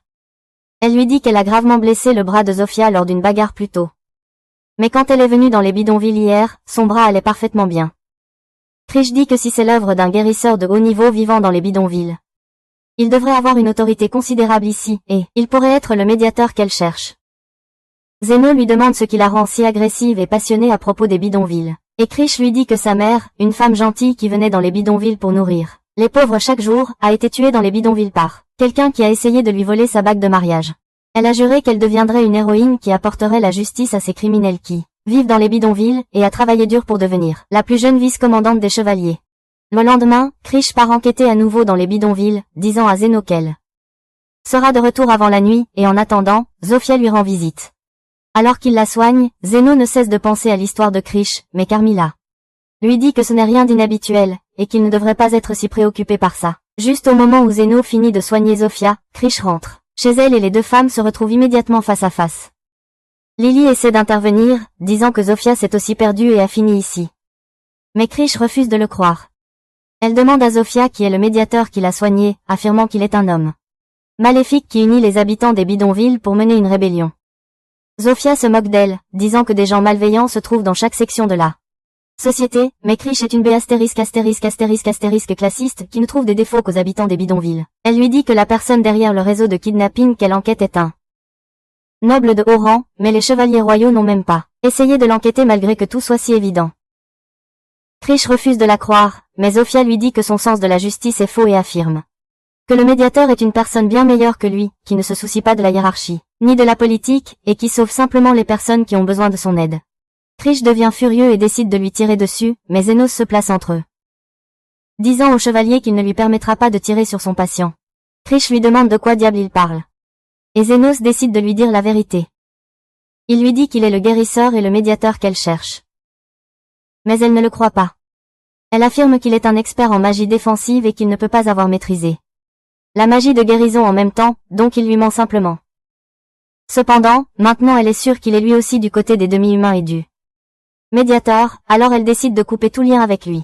Elle lui dit qu'elle a gravement blessé le bras de Zofia lors d'une bagarre plus tôt. Mais quand elle est venue dans les bidonvilles hier, son bras allait parfaitement bien. Krish dit que si c'est l'œuvre d'un guérisseur de haut niveau vivant dans les bidonvilles, il devrait avoir une autorité considérable ici, et il pourrait être le médiateur qu'elle cherche. Zeno lui demande ce qui la rend si agressive et passionnée à propos des bidonvilles. Et Krish lui dit que sa mère, une femme gentille qui venait dans les bidonvilles pour nourrir les pauvres chaque jour, a été tuée dans les bidonvilles par quelqu'un qui a essayé de lui voler sa bague de mariage. Elle a juré qu'elle deviendrait une héroïne qui apporterait la justice à ces criminels qui vivre dans les bidonvilles et à travailler dur pour devenir la plus jeune vice-commandante des chevaliers. Le lendemain, Krish part enquêter à nouveau dans les bidonvilles, disant à Zeno qu'elle sera de retour avant la nuit, et en attendant, Zofia lui rend visite. Alors qu'il la soigne, Zeno ne cesse de penser à l'histoire de Krish, mais Carmilla lui dit que ce n'est rien d'inhabituel, et qu'il ne devrait pas être si préoccupé par ça. Juste au moment où Zeno finit de soigner Zofia, Krish rentre chez elle et les deux femmes se retrouvent immédiatement face à face. Lily essaie d'intervenir, disant que Zofia s'est aussi perdue et a fini ici. Mais Krish refuse de le croire. Elle demande à Zofia qui est le médiateur qui l'a soigné, affirmant qu'il est un homme maléfique qui unit les habitants des bidonvilles pour mener une rébellion. Zofia se moque d'elle, disant que des gens malveillants se trouvent dans chaque section de la société, mais Krish est une classiste qui ne trouve des défauts qu'aux habitants des bidonvilles. Elle lui dit que la personne derrière le réseau de kidnapping qu'elle enquête est un noble de haut rang, mais les chevaliers royaux n'ont même pas essayé de l'enquêter malgré que tout soit si évident. Krish refuse de la croire, mais Zofia lui dit que son sens de la justice est faux et affirme que le médiateur est une personne bien meilleure que lui, qui ne se soucie pas de la hiérarchie, ni de la politique, et qui sauve simplement les personnes qui ont besoin de son aide. Krish devient furieux et décide de lui tirer dessus, mais Zenos se place entre eux, disant au chevalier qu'il ne lui permettra pas de tirer sur son patient. Krish lui demande de quoi diable il parle. Et Zenos décide de lui dire la vérité. Il lui dit qu'il est le guérisseur et le médiateur qu'elle cherche. Mais elle ne le croit pas. Elle affirme qu'il est un expert en magie défensive et qu'il ne peut pas avoir maîtrisé la magie de guérison en même temps, donc il lui ment simplement. Cependant, maintenant elle est sûre qu'il est lui aussi du côté des demi-humains et du médiateur, alors elle décide de couper tout lien avec lui.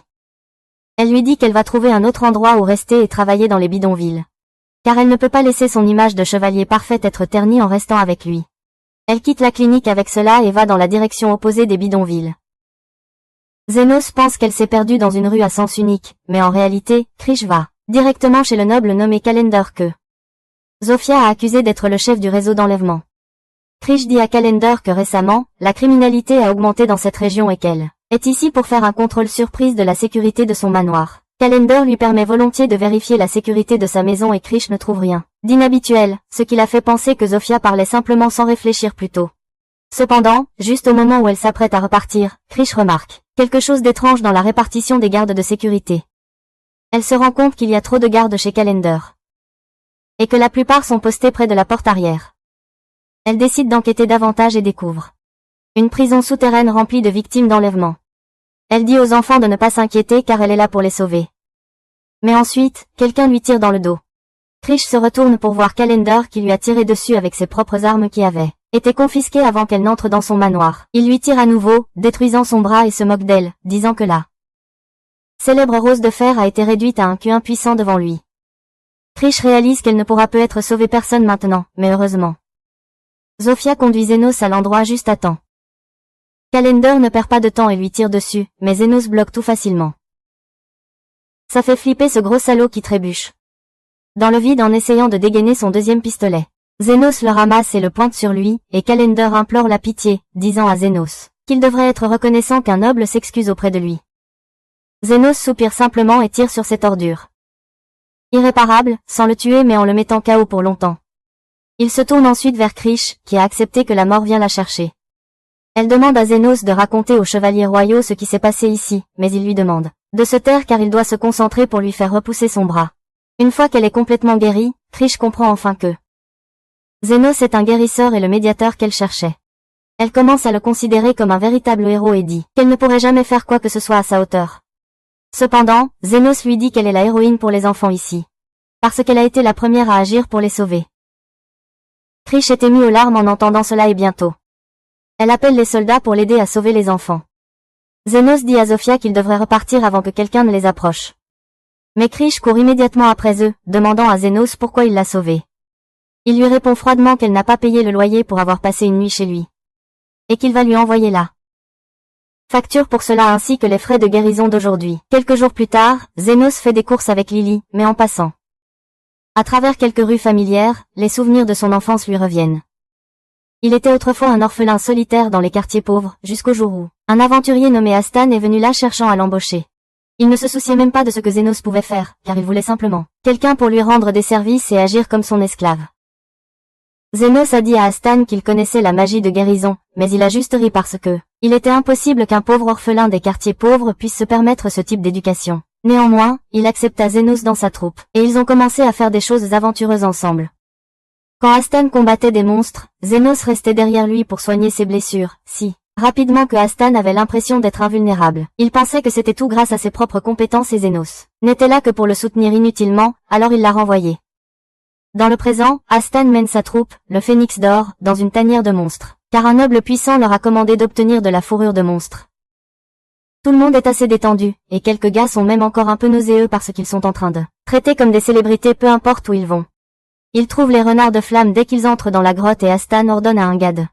Elle lui dit qu'elle va trouver un autre endroit où rester et travailler dans les bidonvilles. Car elle ne peut pas laisser son image de chevalier parfait être ternie en restant avec lui. Elle quitte la clinique avec cela et va dans la direction opposée des bidonvilles. Zenos pense qu'elle s'est perdue dans une rue à sens unique, mais en réalité, Krish va directement chez le noble nommé Calender que Zofia a accusé d'être le chef du réseau d'enlèvement. Krish dit à Calender que récemment, la criminalité a augmenté dans cette région et qu'elle est ici pour faire un contrôle surprise de la sécurité de son manoir. Calender lui permet volontiers de vérifier la sécurité de sa maison et Krish ne trouve rien d'inhabituel, ce qui l'a fait penser que Zofia parlait simplement sans réfléchir plus tôt. Cependant, juste au moment où elle s'apprête à repartir, Krish remarque quelque chose d'étrange dans la répartition des gardes de sécurité. Elle se rend compte qu'il y a trop de gardes chez Calender. Et que la plupart sont postés près de la porte arrière. Elle décide d'enquêter davantage et découvre une prison souterraine remplie de victimes d'enlèvement. Elle dit aux enfants de ne pas s'inquiéter car elle est là pour les sauver. Mais ensuite, quelqu'un lui tire dans le dos. Krish se retourne pour voir Calender qui lui a tiré dessus avec ses propres armes qui avaient été confisquées avant qu'elle n'entre dans son manoir. Il lui tire à nouveau, détruisant son bras et se moque d'elle, disant que la célèbre rose de fer a été réduite à un cul impuissant devant lui. Krish réalise qu'elle ne pourra peut-être sauver personne maintenant, mais heureusement. Zofia conduit Zenos à l'endroit juste à temps. Calender ne perd pas de temps et lui tire dessus, mais Zenos bloque tout facilement. Ça fait flipper ce gros salaud qui trébuche dans le vide en essayant de dégainer son deuxième pistolet. Zenos le ramasse et le pointe sur lui, et Calender implore la pitié, disant à Zenos qu'il devrait être reconnaissant qu'un noble s'excuse auprès de lui. Zenos soupire simplement et tire sur cette ordure. Irréparable, sans le tuer mais en le mettant KO pour longtemps. Il se tourne ensuite vers Krish, qui a accepté que la mort vient la chercher. Elle demande à Zenos de raconter aux chevaliers royaux ce qui s'est passé ici, mais il lui demande de se taire car il doit se concentrer pour lui faire repousser son bras. Une fois qu'elle est complètement guérie, Krish comprend enfin que Zenos est un guérisseur et le médiateur qu'elle cherchait. Elle commence à le considérer comme un véritable héros et dit qu'elle ne pourrait jamais faire quoi que ce soit à sa hauteur. Cependant, Zenos lui dit qu'elle est la héroïne pour les enfants ici. Parce qu'elle a été la première à agir pour les sauver. Krish est émue aux larmes en entendant cela et bientôt. Elle appelle les soldats pour l'aider à sauver les enfants. Zenos dit à Zofia qu'ils devraient repartir avant que quelqu'un ne les approche. Mais Krish court immédiatement après eux, demandant à Zenos pourquoi il l'a sauvée. Il lui répond froidement qu'elle n'a pas payé le loyer pour avoir passé une nuit chez lui. Et qu'il va lui envoyer la facture pour cela ainsi que les frais de guérison d'aujourd'hui. Quelques jours plus tard, Zenos fait des courses avec Lily, mais en passant à travers quelques rues familières, les souvenirs de son enfance lui reviennent. Il était autrefois un orphelin solitaire dans les quartiers pauvres, jusqu'au jour où un aventurier nommé Astan est venu là cherchant à l'embaucher. Il ne se souciait même pas de ce que Zenos pouvait faire, car il voulait simplement quelqu'un pour lui rendre des services et agir comme son esclave. Zénos a dit à Astan qu'il connaissait la magie de guérison, mais il a juste ri parce que il était impossible qu'un pauvre orphelin des quartiers pauvres puisse se permettre ce type d'éducation. Néanmoins, il accepta Zénos dans sa troupe, et ils ont commencé à faire des choses aventureuses ensemble. Quand Astan combattait des monstres, Zénos restait derrière lui pour soigner ses blessures, si rapidement que Astan avait l'impression d'être invulnérable. Il pensait que c'était tout grâce à ses propres compétences et Zénos n'était là que pour le soutenir inutilement, alors il l'a renvoyé. Dans le présent, Astan mène sa troupe, le Phénix d'Or, dans une tanière de monstres, car un noble puissant leur a commandé d'obtenir de la fourrure de monstres. Tout le monde est assez détendu, et quelques gars sont même encore un peu nauséeux parce qu'ils sont en train de traiter comme des célébrités peu importe où ils vont. Ils trouvent les renards de flamme dès qu'ils entrent dans la grotte et Astan ordonne à un gars de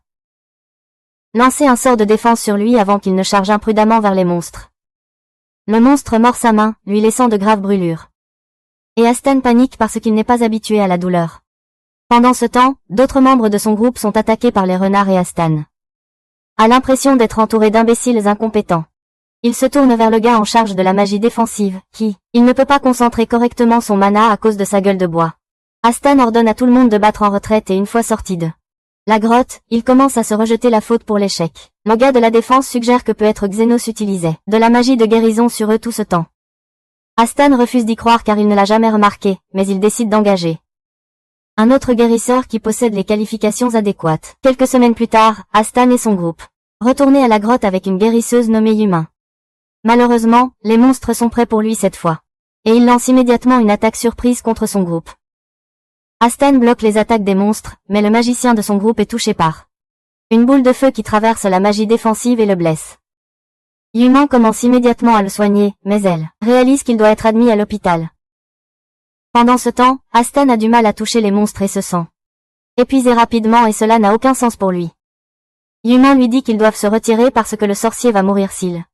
lancer un sort de défense sur lui avant qu'il ne charge imprudemment vers les monstres. Le monstre mord sa main, lui laissant de graves brûlures. Et Astan panique parce qu'il n'est pas habitué à la douleur. Pendant ce temps, d'autres membres de son groupe sont attaqués par les renards et Astan a l'impression d'être entouré d'imbéciles incompétents. Il se tourne vers le gars en charge de la magie défensive, il ne peut pas concentrer correctement son mana à cause de sa gueule de bois. Astan ordonne à tout le monde de battre en retraite et une fois sorti de la grotte, il commence à se rejeter la faute pour l'échec. Le gars de la défense suggère que peut-être Xenos utilisait de la magie de guérison sur eux tout ce temps. Astan refuse d'y croire car il ne l'a jamais remarqué, mais il décide d'engager un autre guérisseur qui possède les qualifications adéquates. Quelques semaines plus tard, Astan et son groupe retournaient à la grotte avec une guérisseuse nommée Yuma. Malheureusement, les monstres sont prêts pour lui cette fois. Et il lance immédiatement une attaque surprise contre son groupe. Astan bloque les attaques des monstres, mais le magicien de son groupe est touché par une boule de feu qui traverse la magie défensive et le blesse. Yuma commence immédiatement à le soigner, mais elle réalise qu'il doit être admis à l'hôpital. Pendant ce temps, Astan a du mal à toucher les monstres et se sent épuisé rapidement et cela n'a aucun sens pour lui. Yuma lui dit qu'ils doivent se retirer parce que le sorcier va mourir s'ils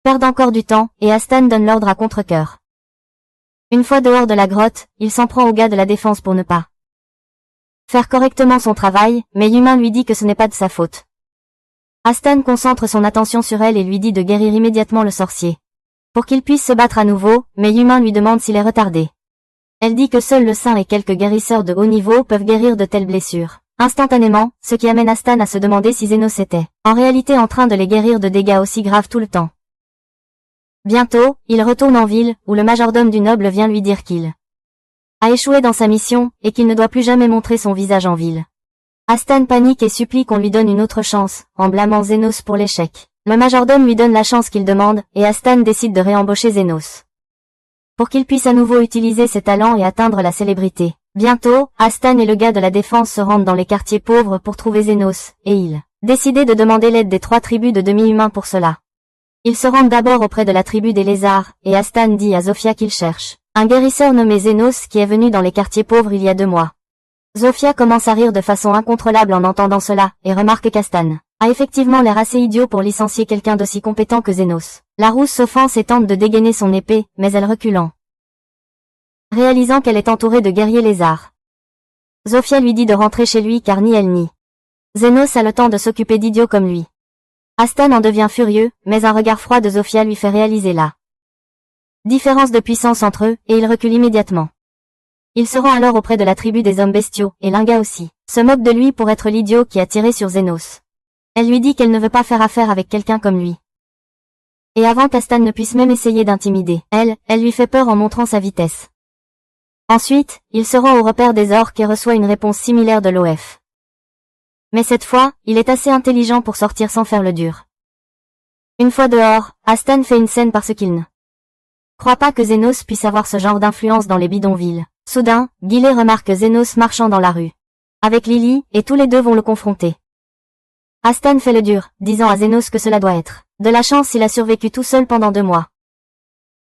perdent encore du temps, et Astan donne l'ordre à contre-cœur. Une fois dehors de la grotte, il s'en prend au gars de la défense pour ne pas faire correctement son travail, mais Yuma lui dit que ce n'est pas de sa faute. Astan concentre son attention sur elle et lui dit de guérir immédiatement le sorcier pour qu'il puisse se battre à nouveau, mais Yuma lui demande s'il est retardé. Elle dit que seul le saint et quelques guérisseurs de haut niveau peuvent guérir de telles blessures instantanément, ce qui amène Astan à se demander si Zénos était en réalité en train de les guérir de dégâts aussi graves tout le temps. Bientôt, il retourne en ville, où le majordome du noble vient lui dire qu'il a échoué dans sa mission, et qu'il ne doit plus jamais montrer son visage en ville. Astan panique et supplie qu'on lui donne une autre chance, en blâmant Zénos pour l'échec. Le majordome lui donne la chance qu'il demande, et Astan décide de réembaucher Zénos pour qu'il puisse à nouveau utiliser ses talents et atteindre la célébrité. Bientôt, Astan et le gars de la défense se rendent dans les quartiers pauvres pour trouver Zénos, et ils décident de demander l'aide des 3 tribus de demi-humains pour cela. Ils se rendent d'abord auprès de la tribu des lézards, et Astan dit à Zofia qu'il cherche un guérisseur nommé Zénos qui est venu dans les quartiers pauvres il y a 2 mois. Zofia commence à rire de façon incontrôlable en entendant cela, et remarque qu'Astan a effectivement l'air assez idiot pour licencier quelqu'un d'aussi compétent que Zénos. La rousse s'offense et tente de dégainer son épée, mais elle reculant, réalisant qu'elle est entourée de guerriers lézards. Zofia lui dit de rentrer chez lui car ni elle ni Zénos a le temps de s'occuper d'idiots comme lui. Astan en devient furieux, mais un regard froid de Zofia lui fait réaliser la différence de puissance entre eux, et il recule immédiatement. Il se rend alors auprès de la tribu des hommes bestiaux, et Linga aussi se moque de lui pour être l'idiot qui a tiré sur Zénos. Elle lui dit qu'elle ne veut pas faire affaire avec quelqu'un comme lui. Et avant qu'Astan ne puisse même essayer d'intimider, elle lui fait peur en montrant sa vitesse. Ensuite, il se rend au repère des orques et reçoit une réponse similaire de l'OF. Mais cette fois, il est assez intelligent pour sortir sans faire le dur. Une fois dehors, Astan fait une scène parce qu'il ne croit pas que Zénos puisse avoir ce genre d'influence dans les bidonvilles. Soudain, Guillet remarque Zénos marchant dans la rue avec Lily, et tous les deux vont le confronter. Astan fait le dur, disant à Zénos que cela doit être de la chance s'il a survécu tout seul pendant 2 mois.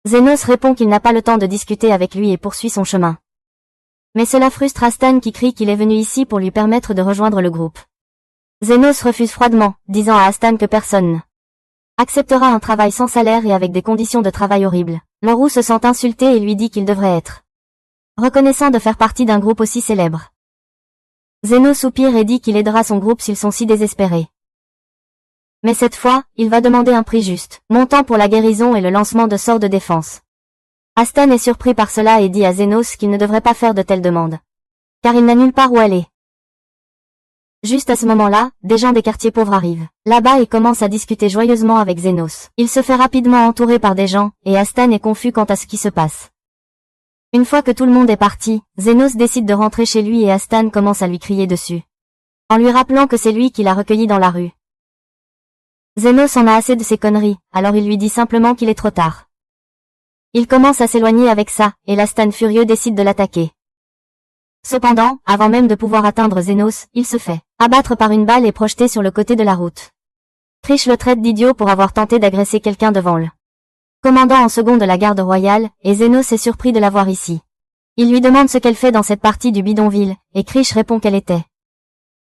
Zénos répond qu'il n'a pas le temps de discuter avec lui et poursuit son chemin. Mais cela frustre Astan qui crie qu'il est venu ici pour lui permettre de rejoindre le groupe. Zénos refuse froidement, disant à Astan que personne acceptera un travail sans salaire et avec des conditions de travail horribles. Le roux se sent insulté et lui dit qu'il devrait être reconnaissant de faire partie d'un groupe aussi célèbre. Zénos soupire et dit qu'il aidera son groupe s'ils sont si désespérés. Mais cette fois, il va demander un prix juste, montant pour la guérison et le lancement de sorts de défense. Astan est surpris par cela et dit à Zénos qu'il ne devrait pas faire de telles demandes, car il n'a nulle part où aller. Juste à ce moment-là, des gens des quartiers pauvres arrivent là-bas et commencent à discuter joyeusement avec Zénos. Il se fait rapidement entourer par des gens, et Astan est confus quant à ce qui se passe. Une fois que tout le monde est parti, Zénos décide de rentrer chez lui et Astan commence à lui crier dessus, en lui rappelant que c'est lui qui l'a recueilli dans la rue. Zénos en a assez de ces conneries, alors il lui dit simplement qu'il est trop tard. Il commence à s'éloigner avec ça, et l'Astan furieux décide de l'attaquer. Cependant, avant même de pouvoir atteindre Zénos, il se fait abattre par une balle et projeté sur le côté de la route. Krish le traite d'idiot pour avoir tenté d'agresser quelqu'un devant le commandant en second de la garde royale, et Zénos est surpris de la voir ici. Il lui demande ce qu'elle fait dans cette partie du bidonville, et Krish répond qu'elle était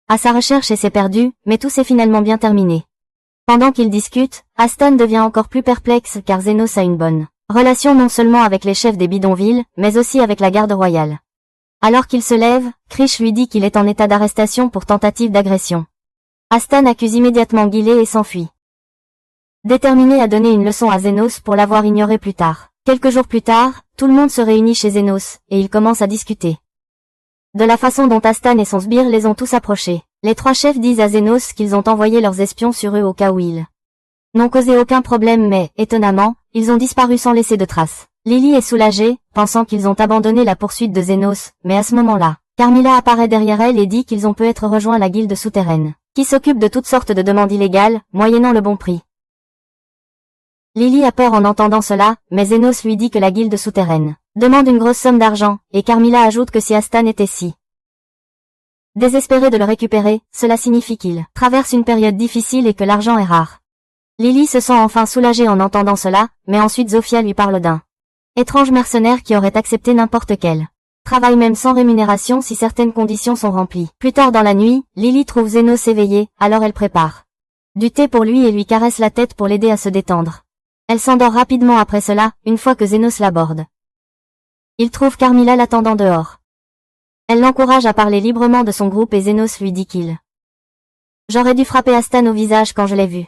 à sa recherche et s'est perdue, mais tout s'est finalement bien terminé. Pendant qu'ils discutent, Astan devient encore plus perplexe car Zénos a une bonne relation non seulement avec les chefs des bidonvilles, mais aussi avec la garde royale. Alors qu'il se lève, Krish lui dit qu'il est en état d'arrestation pour tentative d'agression. Astan accuse immédiatement Guillet et s'enfuit, déterminé à donner une leçon à Zénos pour l'avoir ignoré plus tard. Quelques jours plus tard, tout le monde se réunit chez Zénos, et ils commencent à discuter de la façon dont Astan et son sbire les ont tous approchés. Les trois chefs disent à Zénos qu'ils ont envoyé leurs espions sur eux au cas où ils n'ont causé aucun problème mais, étonnamment, ils ont disparu sans laisser de traces. Lily est soulagée, pensant qu'ils ont abandonné la poursuite de Zénos, mais à ce moment-là, Carmilla apparaît derrière elle et dit qu'ils ont peut-être rejoint la guilde souterraine, qui s'occupe de toutes sortes de demandes illégales, moyennant le bon prix. Lily a peur en entendant cela, mais Zénos lui dit que la guilde souterraine demande une grosse somme d'argent, et Carmilla ajoute que si Astan était si désespéré de le récupérer, cela signifie qu'il traverse une période difficile et que l'argent est rare. Lily se sent enfin soulagée en entendant cela, mais ensuite Zofia lui parle d'un étrange mercenaire qui aurait accepté n'importe quel travail même sans rémunération si certaines conditions sont remplies. Plus tard dans la nuit, Lily trouve Zénos éveillé, alors elle prépare du thé pour lui et lui caresse la tête pour l'aider à se détendre. Elle s'endort rapidement après cela, une fois que Zénos l'aborde. Il trouve Carmilla l'attendant dehors. Elle l'encourage à parler librement de son groupe et Zénos lui dit qu'il j'aurais dû frapper Astan au visage quand je l'ai vu.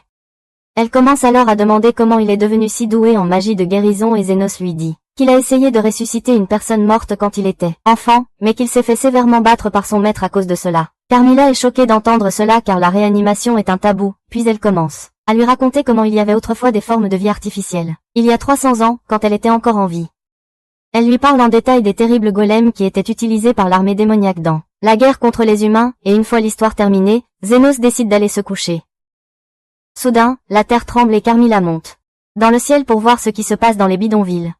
Elle commence alors à demander comment il est devenu si doué en magie de guérison et Zénos lui dit qu'il a essayé de ressusciter une personne morte quand il était enfant, mais qu'il s'est fait sévèrement battre par son maître à cause de cela. Carmilla est choquée d'entendre cela car la réanimation est un tabou, puis elle commence à lui raconter comment il y avait autrefois des formes de vie artificielles. Il y a 300 ans, quand elle était encore en vie. Elle lui parle en détail des terribles golems qui étaient utilisés par l'armée démoniaque dans la guerre contre les humains, et une fois l'histoire terminée, Zénos décide d'aller se coucher. Soudain, la terre tremble et Carmilla monte dans le ciel pour voir ce qui se passe dans les bidonvilles.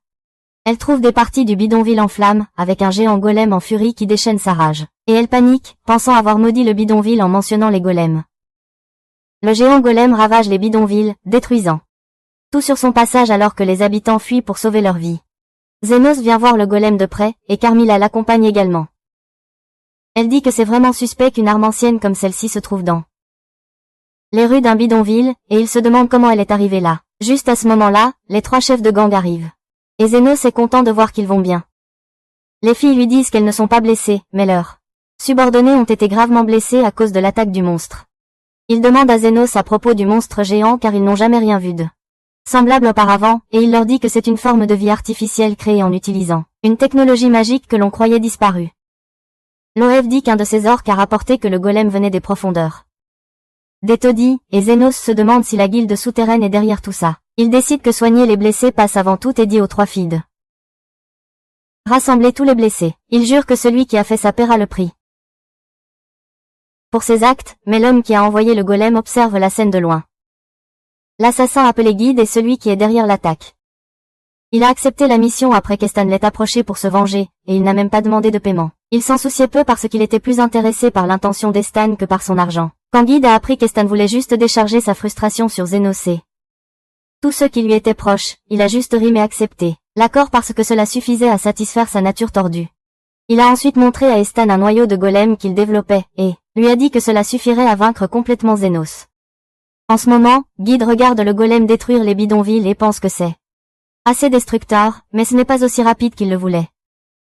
Elle trouve des parties du bidonville en flammes, avec un géant golem en furie qui déchaîne sa rage. Et elle panique, pensant avoir maudit le bidonville en mentionnant les golems. Le géant golem ravage les bidonvilles, détruisant tout sur son passage alors que les habitants fuient pour sauver leur vie. Zénos vient voir le golem de près, et Carmilla l'accompagne également. Elle dit que c'est vraiment suspect qu'une arme ancienne comme celle-ci se trouve dans les rues d'un bidonville, et il se demande comment elle est arrivée là. Juste à ce moment-là, les trois chefs de gang arrivent. Et Zénos est content de voir qu'ils vont bien. Les filles lui disent qu'elles ne sont pas blessées, mais leurs subordonnés ont été gravement blessés à cause de l'attaque du monstre. Ils demandent à Zénos à propos du monstre géant car ils n'ont jamais rien vu de semblable auparavant, et il leur dit que c'est une forme de vie artificielle créée en utilisant une technologie magique que l'on croyait disparue. Loev dit qu'un de ses orques a rapporté que le golem venait des profondeurs des taudis, et Zénos se demande si la guilde souterraine est derrière tout ça. Il décide que soigner les blessés passe avant tout et dit aux trois filles de rassembler tous les blessés. Il jure que celui qui a fait ça paiera le prix pour ses actes, mais l'homme qui a envoyé le golem observe la scène de loin. L'assassin appelé Guide est celui qui est derrière l'attaque. Il a accepté la mission après qu'Estan l'ait approché pour se venger, et il n'a même pas demandé de paiement. Il s'en souciait peu parce qu'il était plus intéressé par l'intention d'Estan que par son argent. Quand Guide a appris qu'Estan voulait juste décharger sa frustration sur Zénos et tous ceux qui lui étaient proches, il a juste ri mais accepté l'accord parce que cela suffisait à satisfaire sa nature tordue. Il a ensuite montré à Estan un noyau de golem qu'il développait, et lui a dit que cela suffirait à vaincre complètement Zénos. En ce moment, Guide regarde le golem détruire les bidonvilles et pense que c'est assez destructeur, mais ce n'est pas aussi rapide qu'il le voulait.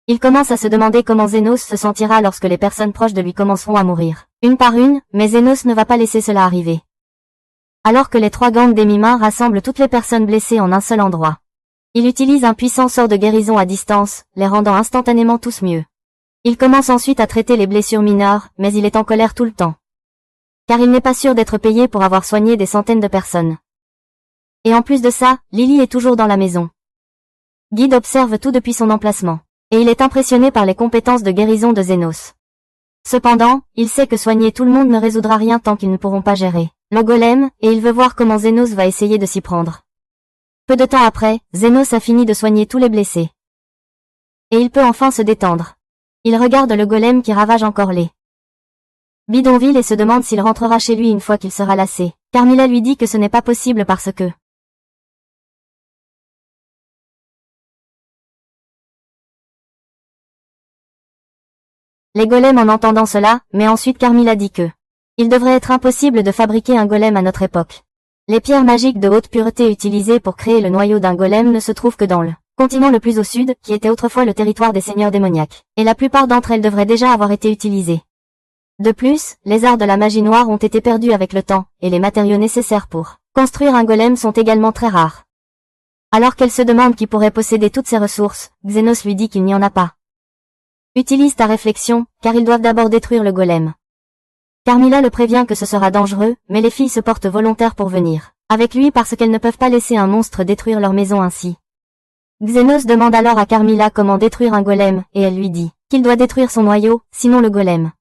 Il commence à se demander comment Zénos se sentira lorsque les personnes proches de lui commenceront à mourir, une par une, mais Zénos ne va pas laisser cela arriver. Alors que les trois gangs des mimains rassemblent toutes les personnes blessées en un seul endroit. Il utilise un puissant sort de guérison à distance, les rendant instantanément tous mieux. Il commence ensuite à traiter les blessures mineures, mais il est en colère tout le temps. car il n'est pas sûr d'être payé pour avoir soigné des centaines de personnes. Et en plus de ça, Lily est toujours dans la maison. Guide observe tout depuis son emplacement, et il est impressionné par les compétences de guérison de Xenos. Cependant, il sait que soigner tout le monde ne résoudra rien tant qu'ils ne pourront pas gérer le golem, et il veut voir comment Xenos va essayer de s'y prendre. Peu de temps après, Xenos a fini de soigner tous les blessés. Et il peut enfin se détendre. Il regarde le golem qui ravage encore les bidonvilles et se demande s'il rentrera chez lui une fois qu'il sera lassé. Carmilla lui dit que ce n'est pas possible parce que les golems en entendant cela, mais ensuite Carmilla dit que il devrait être impossible de fabriquer un golem à notre époque. Les pierres magiques de haute pureté utilisées pour créer le noyau d'un golem ne se trouvent que dans le continent le plus au sud, qui était autrefois le territoire des seigneurs démoniaques, et la plupart d'entre elles devraient déjà avoir été utilisées. De plus, les arts de la magie noire ont été perdus avec le temps, et les matériaux nécessaires pour construire un golem sont également très rares. Alors qu'elle se demande qui pourrait posséder toutes ces ressources, Xenos lui dit qu'il n'y en a pas. Utilise ta réflexion, car ils doivent d'abord détruire le golem. Carmilla le prévient que ce sera dangereux, mais les filles se portent volontaires pour venir avec lui parce qu'elles ne peuvent pas laisser un monstre détruire leur maison ainsi. Xenos demande alors à Carmilla comment détruire un golem, et elle lui dit qu'il doit détruire son noyau, sinon le golem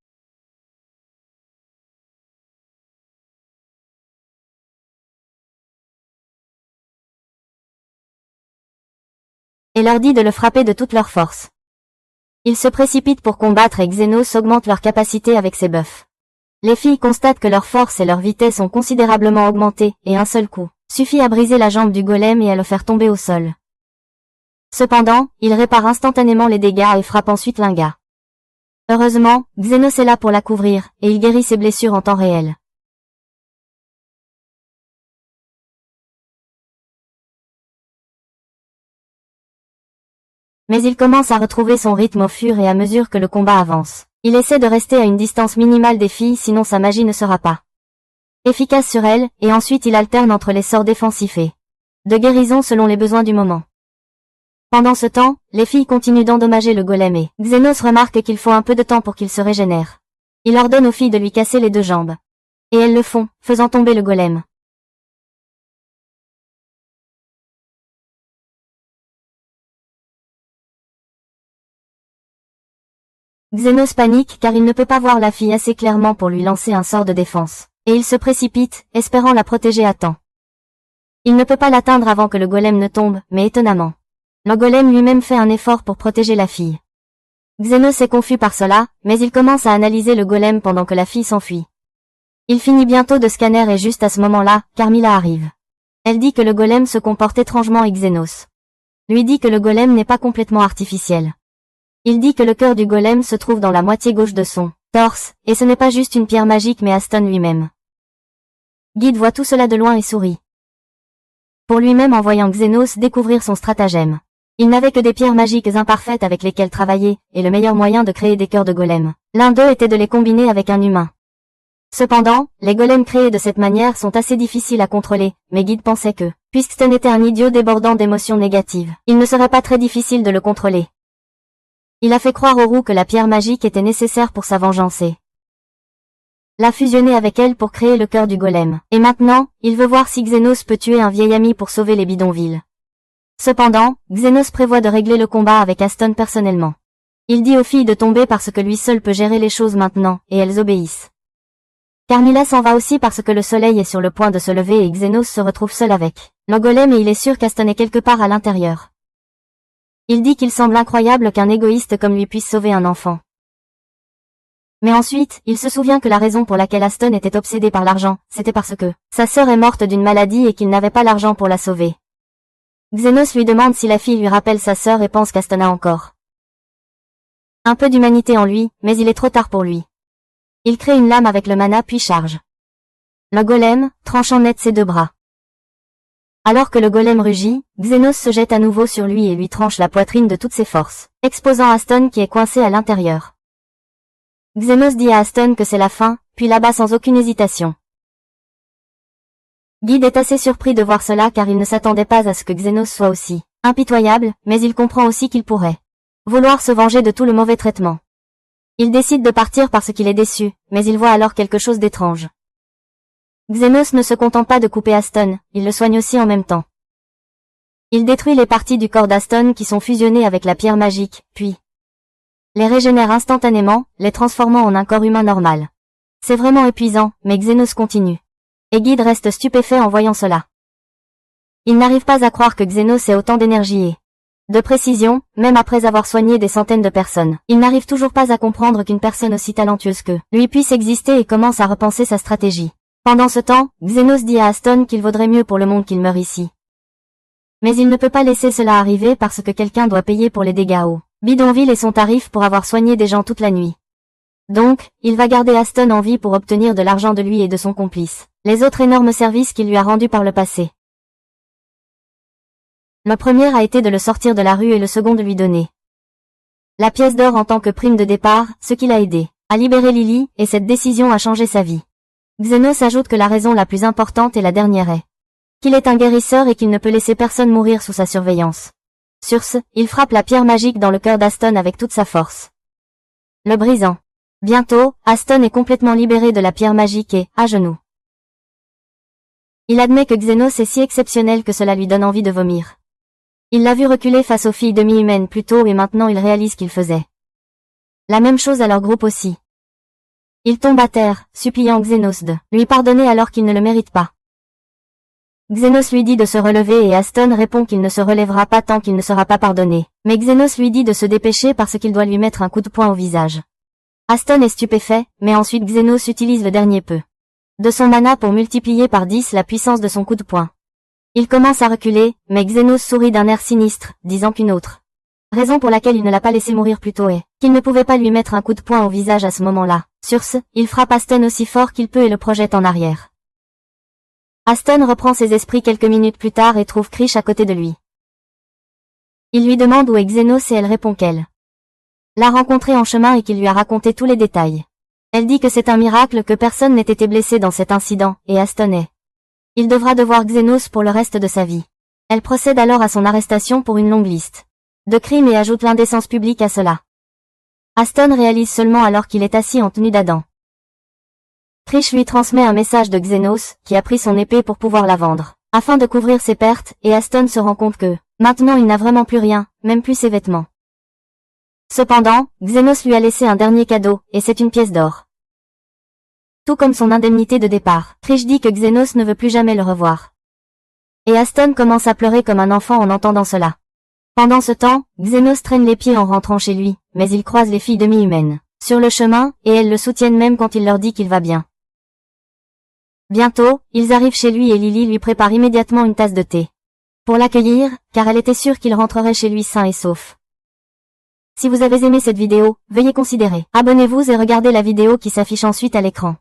et leur dit de le frapper de toute leur force. Ils se précipitent pour combattre et Xenos augmente leur capacité avec ses buffs. Les filles constatent que leur force et leur vitesse ont considérablement augmenté, et un seul coup suffit à briser la jambe du golem et à le faire tomber au sol. Cependant, il répare instantanément les dégâts et frappe ensuite l'Inga. Heureusement, Xenos est là pour la couvrir, et il guérit ses blessures en temps réel. Mais il commence à retrouver son rythme au fur et à mesure que le combat avance. Il essaie de rester à une distance minimale des filles sinon sa magie ne sera pas efficace sur elles, et ensuite il alterne entre les sorts défensifs et de guérison selon les besoins du moment. Pendant ce temps, les filles continuent d'endommager le golem et Xenos remarque qu'il faut un peu de temps pour qu'il se régénère. Il ordonne aux filles de lui casser les 2 jambes. Et elles le font, faisant tomber le golem. Xenos panique car il ne peut pas voir la fille assez clairement pour lui lancer un sort de défense, et il se précipite, espérant la protéger à temps. Il ne peut pas l'atteindre avant que le golem ne tombe, mais étonnamment, le golem lui-même fait un effort pour protéger la fille. Xenos est confus par cela, mais il commence à analyser le golem pendant que la fille s'enfuit. Il finit bientôt de scanner et juste à ce moment-là, Carmilla arrive. Elle dit que le golem se comporte étrangement et Xenos lui dit que le golem n'est pas complètement artificiel. Il dit que le cœur du golem se trouve dans la moitié gauche de son torse, et ce n'est pas juste une pierre magique mais Aston lui-même. Guide voit tout cela de loin et sourit. Pour lui-même en voyant Xenos découvrir son stratagème. Il n'avait que des pierres magiques imparfaites avec lesquelles travailler, et le meilleur moyen de créer des cœurs de golem. L'un d'eux était de les combiner avec un humain. Cependant, les golems créés de cette manière sont assez difficiles à contrôler, mais Guide pensait que, puisque ce n'était un idiot débordant d'émotions négatives, il ne serait pas très difficile de le contrôler. Il a fait croire aux roues que la pierre magique était nécessaire pour sa vengeance et l'a fusionné avec elle pour créer le cœur du golem. Et maintenant, il veut voir si Xenos peut tuer un vieil ami pour sauver les bidonvilles. Cependant, Xenos prévoit de régler le combat avec Aston personnellement. Il dit aux filles de tomber parce que lui seul peut gérer les choses maintenant, et elles obéissent. Carmilla s'en va aussi parce que le soleil est sur le point de se lever et Xenos se retrouve seul avec le golem et il est sûr qu'Aston est quelque part à l'intérieur. Il dit qu'il semble incroyable qu'un égoïste comme lui puisse sauver un enfant. Mais ensuite, il se souvient que la raison pour laquelle Aston était obsédé par l'argent, c'était parce que sa sœur est morte d'une maladie et qu'il n'avait pas l'argent pour la sauver. Xenos lui demande si la fille lui rappelle sa sœur et pense qu'Aston a encore un peu d'humanité en lui, mais il est trop tard pour lui. Il crée une lame avec le mana puis charge le golem, tranchant net ses 2 bras. Alors que le golem rugit, Xenos se jette à nouveau sur lui et lui tranche la poitrine de toutes ses forces, exposant Aston qui est coincé à l'intérieur. Xenos dit à Aston que c'est la fin, puis l'abat sans aucune hésitation. Guide est assez surpris de voir cela car il ne s'attendait pas à ce que Xenos soit aussi impitoyable, mais il comprend aussi qu'il pourrait vouloir se venger de tout le mauvais traitement. Il décide de partir parce qu'il est déçu, mais il voit alors quelque chose d'étrange. Xenos ne se contente pas de couper Aston, il le soigne aussi en même temps. Il détruit les parties du corps d'Aston qui sont fusionnées avec la pierre magique, puis les régénère instantanément, les transformant en un corps humain normal. C'est vraiment épuisant, mais Xenos continue. Et Guide reste stupéfait en voyant cela. Il n'arrive pas à croire que Xenos ait autant d'énergie et de précision, même après avoir soigné des centaines de personnes. Il n'arrive toujours pas à comprendre qu'une personne aussi talentueuse que lui puisse exister et commence à repenser sa stratégie. Pendant ce temps, Xenos dit à Aston qu'il vaudrait mieux pour le monde qu'il meure ici. Mais il ne peut pas laisser cela arriver parce que quelqu'un doit payer pour les dégâts au bidonville et son tarif pour avoir soigné des gens toute la nuit. Donc, il va garder Aston en vie pour obtenir de l'argent de lui et de son complice, les autres énormes services qu'il lui a rendus par le passé. Le premier a été de le sortir de la rue et le second de lui donner la pièce d'or en tant que prime de départ, ce qui l'a aidé à libérer Lily, et cette décision a changé sa vie. Xenos ajoute que la raison la plus importante et la dernière est qu'il est un guérisseur et qu'il ne peut laisser personne mourir sous sa surveillance. Sur ce, il frappe la pierre magique dans le cœur d'Aston avec toute sa force, le brisant. Bientôt, Aston est complètement libéré de la pierre magique et, à genoux, il admet que Xenos est si exceptionnel que cela lui donne envie de vomir. Il l'a vu reculer face aux filles demi-humaines plus tôt et maintenant il réalise qu'il faisait la même chose à leur groupe aussi. Il tombe à terre, suppliant Xenos de lui pardonner alors qu'il ne le mérite pas. Xenos lui dit de se relever et Aston répond qu'il ne se relèvera pas tant qu'il ne sera pas pardonné. Mais Xenos lui dit de se dépêcher parce qu'il doit lui mettre un coup de poing au visage. Aston est stupéfait, mais ensuite Xenos utilise le dernier peu de son mana pour multiplier par 10 la puissance de son coup de poing. Il commence à reculer, mais Xenos sourit d'un air sinistre, disant qu'une autre raison pour laquelle il ne l'a pas laissé mourir plus tôt est qu'il ne pouvait pas lui mettre un coup de poing au visage à ce moment-là. Sur ce, il frappe Aston aussi fort qu'il peut et le projette en arrière. Aston reprend ses esprits quelques minutes plus tard et trouve Krish à côté de lui. Il lui demande où est Xenos et elle répond qu'elle l'a rencontré en chemin et qu'il lui a raconté tous les détails. Elle dit que c'est un miracle que personne n'ait été blessé dans cet incident, et Aston est. Il devra devoir Xenos pour le reste de sa vie. Elle procède alors à son arrestation pour une longue liste de crimes et ajoute l'indécence publique à cela. Aston réalise seulement alors qu'il est assis en tenue d'Adam. Krish lui transmet un message de Xenos, qui a pris son épée pour pouvoir la vendre, afin de couvrir ses pertes, et Aston se rend compte que, maintenant il n'a vraiment plus rien, même plus ses vêtements. Cependant, Xenos lui a laissé un dernier cadeau, et c'est une pièce d'or. Tout comme son indemnité de départ, Krish dit que Xenos ne veut plus jamais le revoir. Et Aston commence à pleurer comme un enfant en entendant cela. Pendant ce temps, Xenos traîne les pieds en rentrant chez lui, mais il croise les filles demi-humaines sur le chemin, et elles le soutiennent même quand il leur dit qu'il va bien. Bientôt, ils arrivent chez lui et Lily lui prépare immédiatement une tasse de thé pour l'accueillir, car elle était sûre qu'il rentrerait chez lui sain et sauf. Si vous avez aimé cette vidéo, veuillez considérer abonnez-vous et regardez la vidéo qui s'affiche ensuite à l'écran.